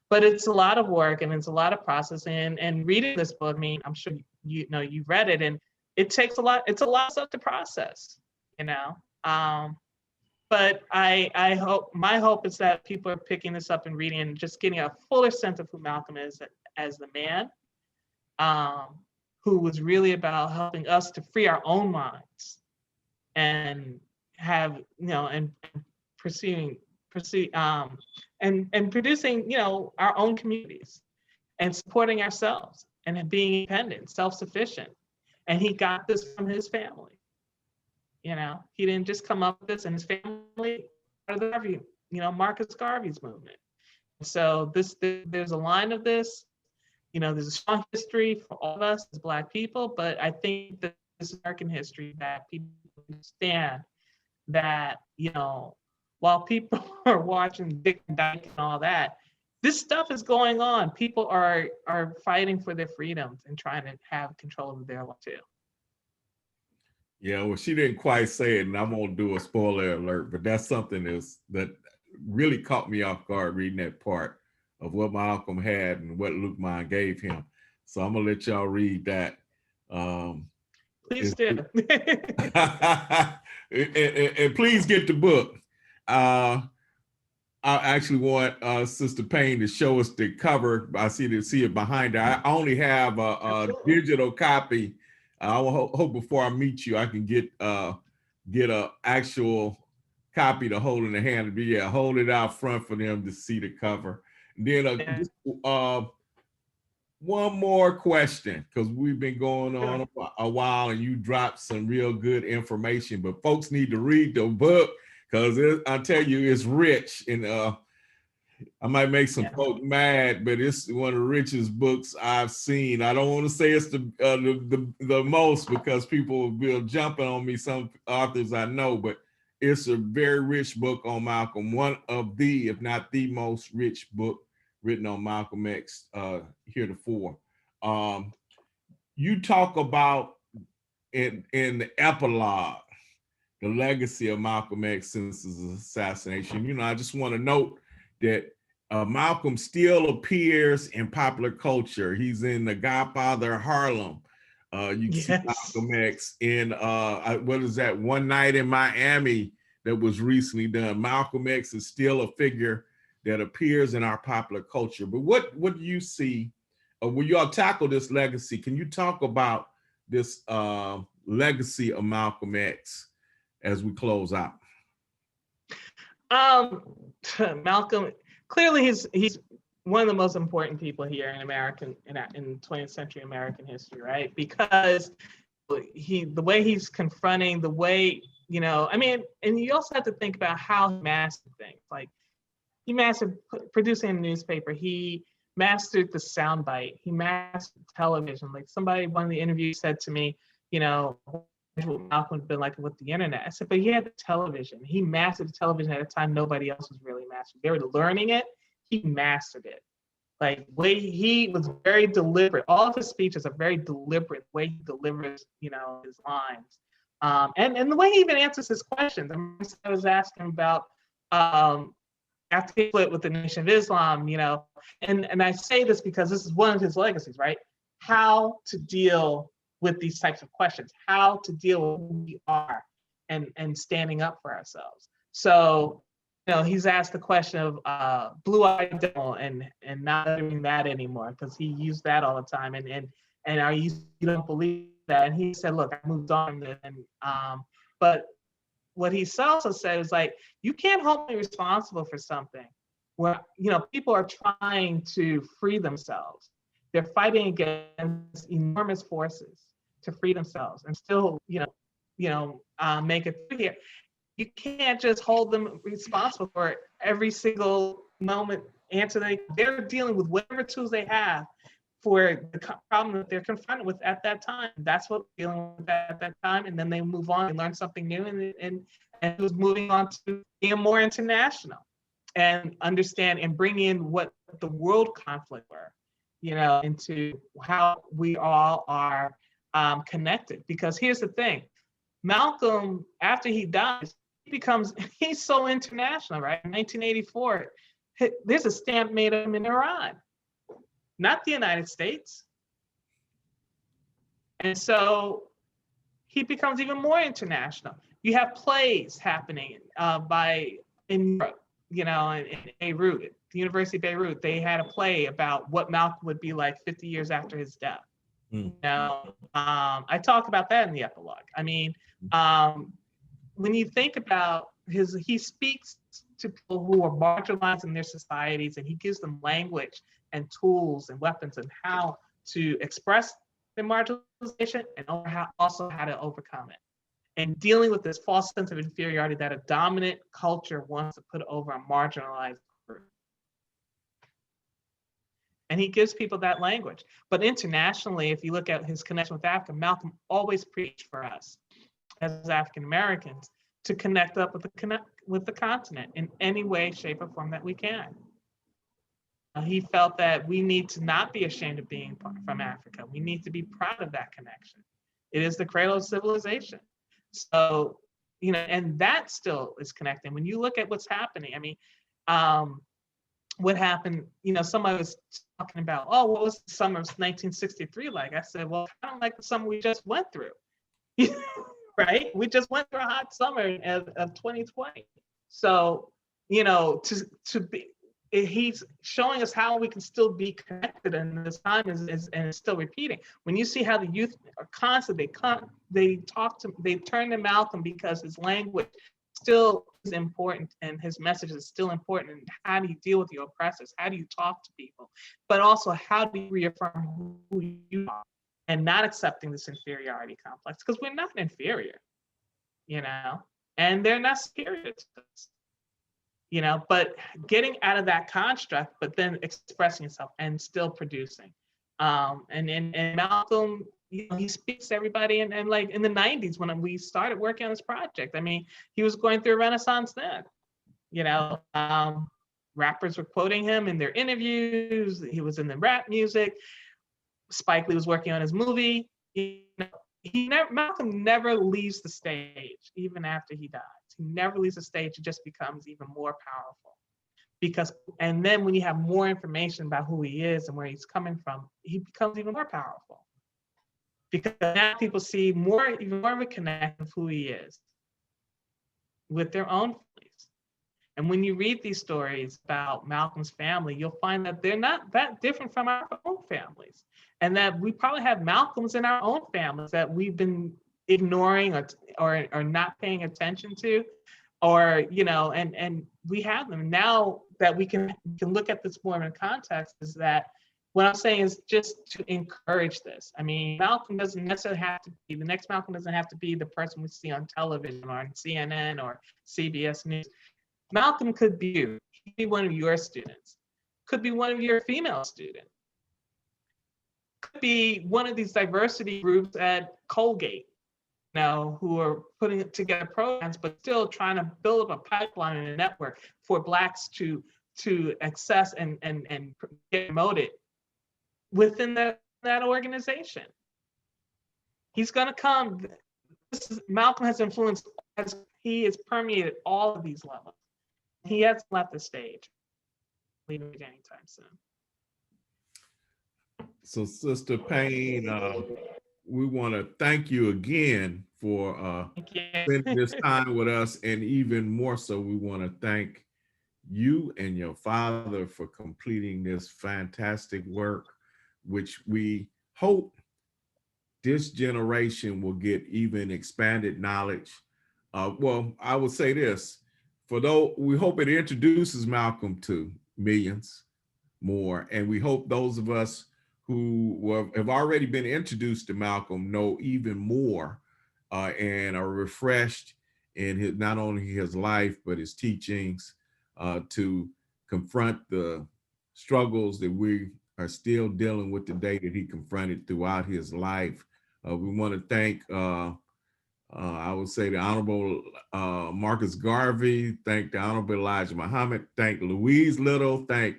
But it's a lot of work, and it's a lot of processing, and reading this book. I mean, I'm sure you know you've read it, and it takes a lot. It's a lot of stuff to process, you know. But I hope, my hope is that people are picking this up and reading and just getting a fuller sense of who Malcolm is as the man, who was really about helping us to free our own minds and have, you know, and proceed, and producing, you know, our own communities and supporting ourselves and being independent, self-sufficient. And he got this from his family. You know, he didn't just come up with this, and his family, part of the Garvey, you know, Marcus Garvey's movement. So there's a line of this, you know, there's a strong history for all of us as Black people, but I think that this American history, that people understand that, you know, while people are watching Dick and Dyke and all that, this stuff is going on. People are fighting for their freedoms and trying to have control of their life too. Yeah, well, she didn't quite say it, and I'm gonna do a spoiler alert, but that's something that really caught me off guard reading that part of what Malcolm had and what Luke Mine gave him. So I'm gonna let y'all read that. Please do. And please get the book. I actually want Sister Payne to show us the cover. I see it behind her. I only have a digital copy. I will hope before I meet you, I can get a actual copy to hold in the hand. But yeah, hold it out front for them to see the cover. And then one more question, because we've been going on a while, and you dropped some real good information. But folks need to read the book, because I tell you, it's rich, and I might make some folks mad, but it's one of the richest books I've seen. I don't want to say it's the most, because people will be jumping on me, some authors I know, but it's a very rich book on Malcolm, one of the, if not the most rich book written on Malcolm X heretofore. You talk about in the epilogue, the legacy of Malcolm X since his assassination. You know, I just want to note that Malcolm still appears in popular culture. He's in The Godfather of Harlem. You can see Malcolm X in what is that, One Night in Miami that was recently done. Malcolm X is still a figure that appears in our popular culture. But what do you see when y'all tackle this legacy? Can you talk about this legacy of Malcolm X as we close out? Malcolm, clearly he's one of the most important people here in 20th century American history, right? Because the way he's confronting, the way, you know, I mean, and you also have to think about how he mastered things. Like, he mastered producing a newspaper. He mastered the soundbite. He mastered television. Like, one of the interviews said to me, you know, what Malcolm would have been like with the internet. I said, but he had the television. He mastered the television at a time nobody else was really mastering. They were learning it. He mastered it. Like way he was very deliberate. All of his speeches are very deliberate, the way he delivers, his lines. And the way he even answers his questions. I was asking about after he split with the Nation of Islam, and I say this because this is one of his legacies, right? How to deal with these types of questions, how to deal with who we are and standing up for ourselves. So, he's asked the question of blue-eyed devil and not doing that anymore because he used that all the time. And are you don't believe that? And he said, look, I moved on. But what he also said is like, you can't hold me responsible for something where, people are trying to free themselves. They're fighting against enormous forces to free themselves and still, make it through here. You can't just hold them responsible for every single moment answer. They're dealing with whatever tools they have for the problem that they're confronted with at that time. That's what we're dealing with at that time. And then they move on and learn something new and it was moving on to being more international and understand and bring in what the world conflict were, into how we all are connected. Because here's the thing, Malcolm, after he dies, he's so international, right? In 1984, there's a stamp made of him in Iran, not the United States. And so he becomes even more international. You have plays happening in Europe, in Beirut, the University of Beirut. They had a play about what Malcolm would be like 50 years after his death. I talk about that in the epilogue. I mean, when you think about he speaks to people who are marginalized in their societies, and he gives them language and tools and weapons and how to express their marginalization and also how to overcome it. And dealing with this false sense of inferiority that a dominant culture wants to put over a marginalized group. And he gives people that language. But internationally, if you look at his connection with Africa, Malcolm always preached for us as African Americans to connect up with the continent in any way, shape, or form that we can. He felt that we need to not be ashamed of being from Africa. We need to be proud of that connection. It is the cradle of civilization. So, and that still is connecting. When you look at what's happening, I mean, what happened, somebody was talking about, what was the summer of 1963 like? I said, well, kind of like the summer we just went through, right? We just went through a hot summer of 2020. So, he's showing us how we can still be connected, and this time is still repeating. When you see how the youth are constantly, they turn to Malcolm because his language still is important and his message is still important. And how do you deal with your oppressors? How do you talk to people? But also, how do you reaffirm who you are and not accepting this inferiority complex? Because we're not inferior, and they're not superior to us. But getting out of that construct, but then expressing yourself and still producing. And Malcolm, he speaks to everybody. And like in the 90s, when we started working on this project, I mean, he was going through a renaissance then. Rappers were quoting him in their interviews. He was in the rap music. Spike Lee was working on his movie. Malcolm never leaves the stage, even after he dies. He never leaves the stage. It just becomes even more powerful. And then when you have more information about who he is and where he's coming from, he becomes even more powerful. Because now people see even more of a connection of who he is with their own families. And when you read these stories about Malcolm's family, you'll find that they're not that different from our own families. And that we probably have Malcolms in our own families that we've been ignoring or not paying attention to, and we have them. Now that we can look at this more in context, is that what I'm saying is just to encourage this. I mean, Malcolm doesn't necessarily have to be, the next Malcolm doesn't have to be the person we see on television or on CNN or CBS News. Malcolm could be you. He could be one of your students. Could be one of your female students. Could be one of these diversity groups at Colgate, who are putting together programs, but still trying to build up a pipeline and a network for Blacks to to access and get promoted within that organization. He's going to come. Malcolm has influenced, he has permeated all of these levels. He hasn't left the stage. Leaving it anytime soon. So Sister Payne, we want to thank you again for spending this time with us, and even more so, we want to thank you and your father for completing this fantastic work, which we hope this generation will get even expanded knowledge. Well, I would say this, we hope it introduces Malcolm to millions more, and we hope those of us who have already been introduced to Malcolm know even more and are refreshed in not only his life, but his teachings to confront the struggles that we are still dealing with today that he confronted throughout his life. We want to thank, I would say, the Honorable Marcus Garvey, thank the Honorable Elijah Muhammad, thank Louise Little, thank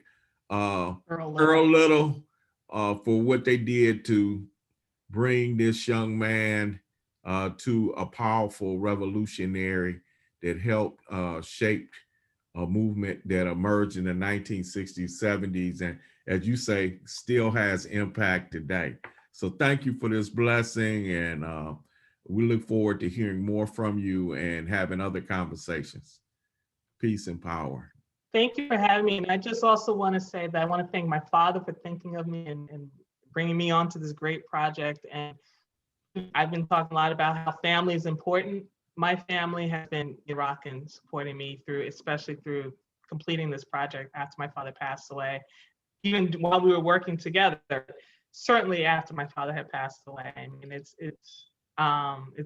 Earl Little for what they did to bring this young man to a powerful revolutionary that helped shape a movement that emerged in the 1960s, 70s, and as you say, still has impact today. So thank you for this blessing, and we look forward to hearing more from you and having other conversations. Peace and power. Thank you for having me. And I just also want to say that I want to thank my father for thinking of me and bringing me onto this great project. And I've been talking a lot about how family is important. My family has been rocking, supporting me through, especially through completing this project after my father passed away. Even while we were working together, certainly after my father had passed away. I mean, it's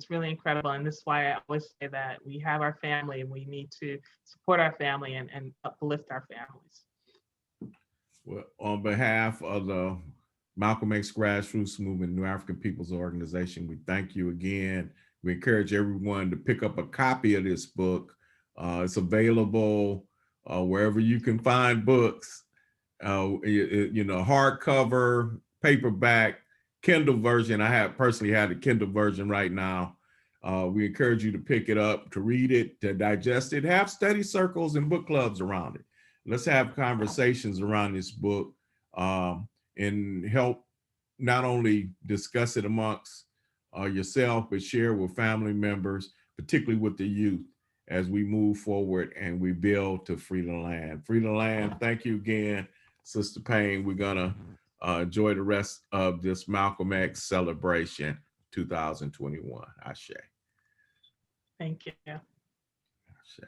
really incredible. And this is why I always say that we have our family and we need to support our family and uplift our families. Well, on behalf of the Malcolm X Grassroots Movement, New African People's Organization, we thank you again. We encourage everyone to pick up a copy of this book. It's available wherever you can find books, hardcover, paperback, Kindle version. I personally had the Kindle version right now. We encourage you to pick it up, to read it, to digest it, have study circles and book clubs around it. Let's have conversations around this book and help not only discuss it amongst yourself, but share with family members, particularly with the youth, as we move forward and we build to free the land. Free the land. Thank you again, Sister Payne. We're gonna enjoy the rest of this Malcolm X celebration 2021. Ashe. Thank you. Ashe.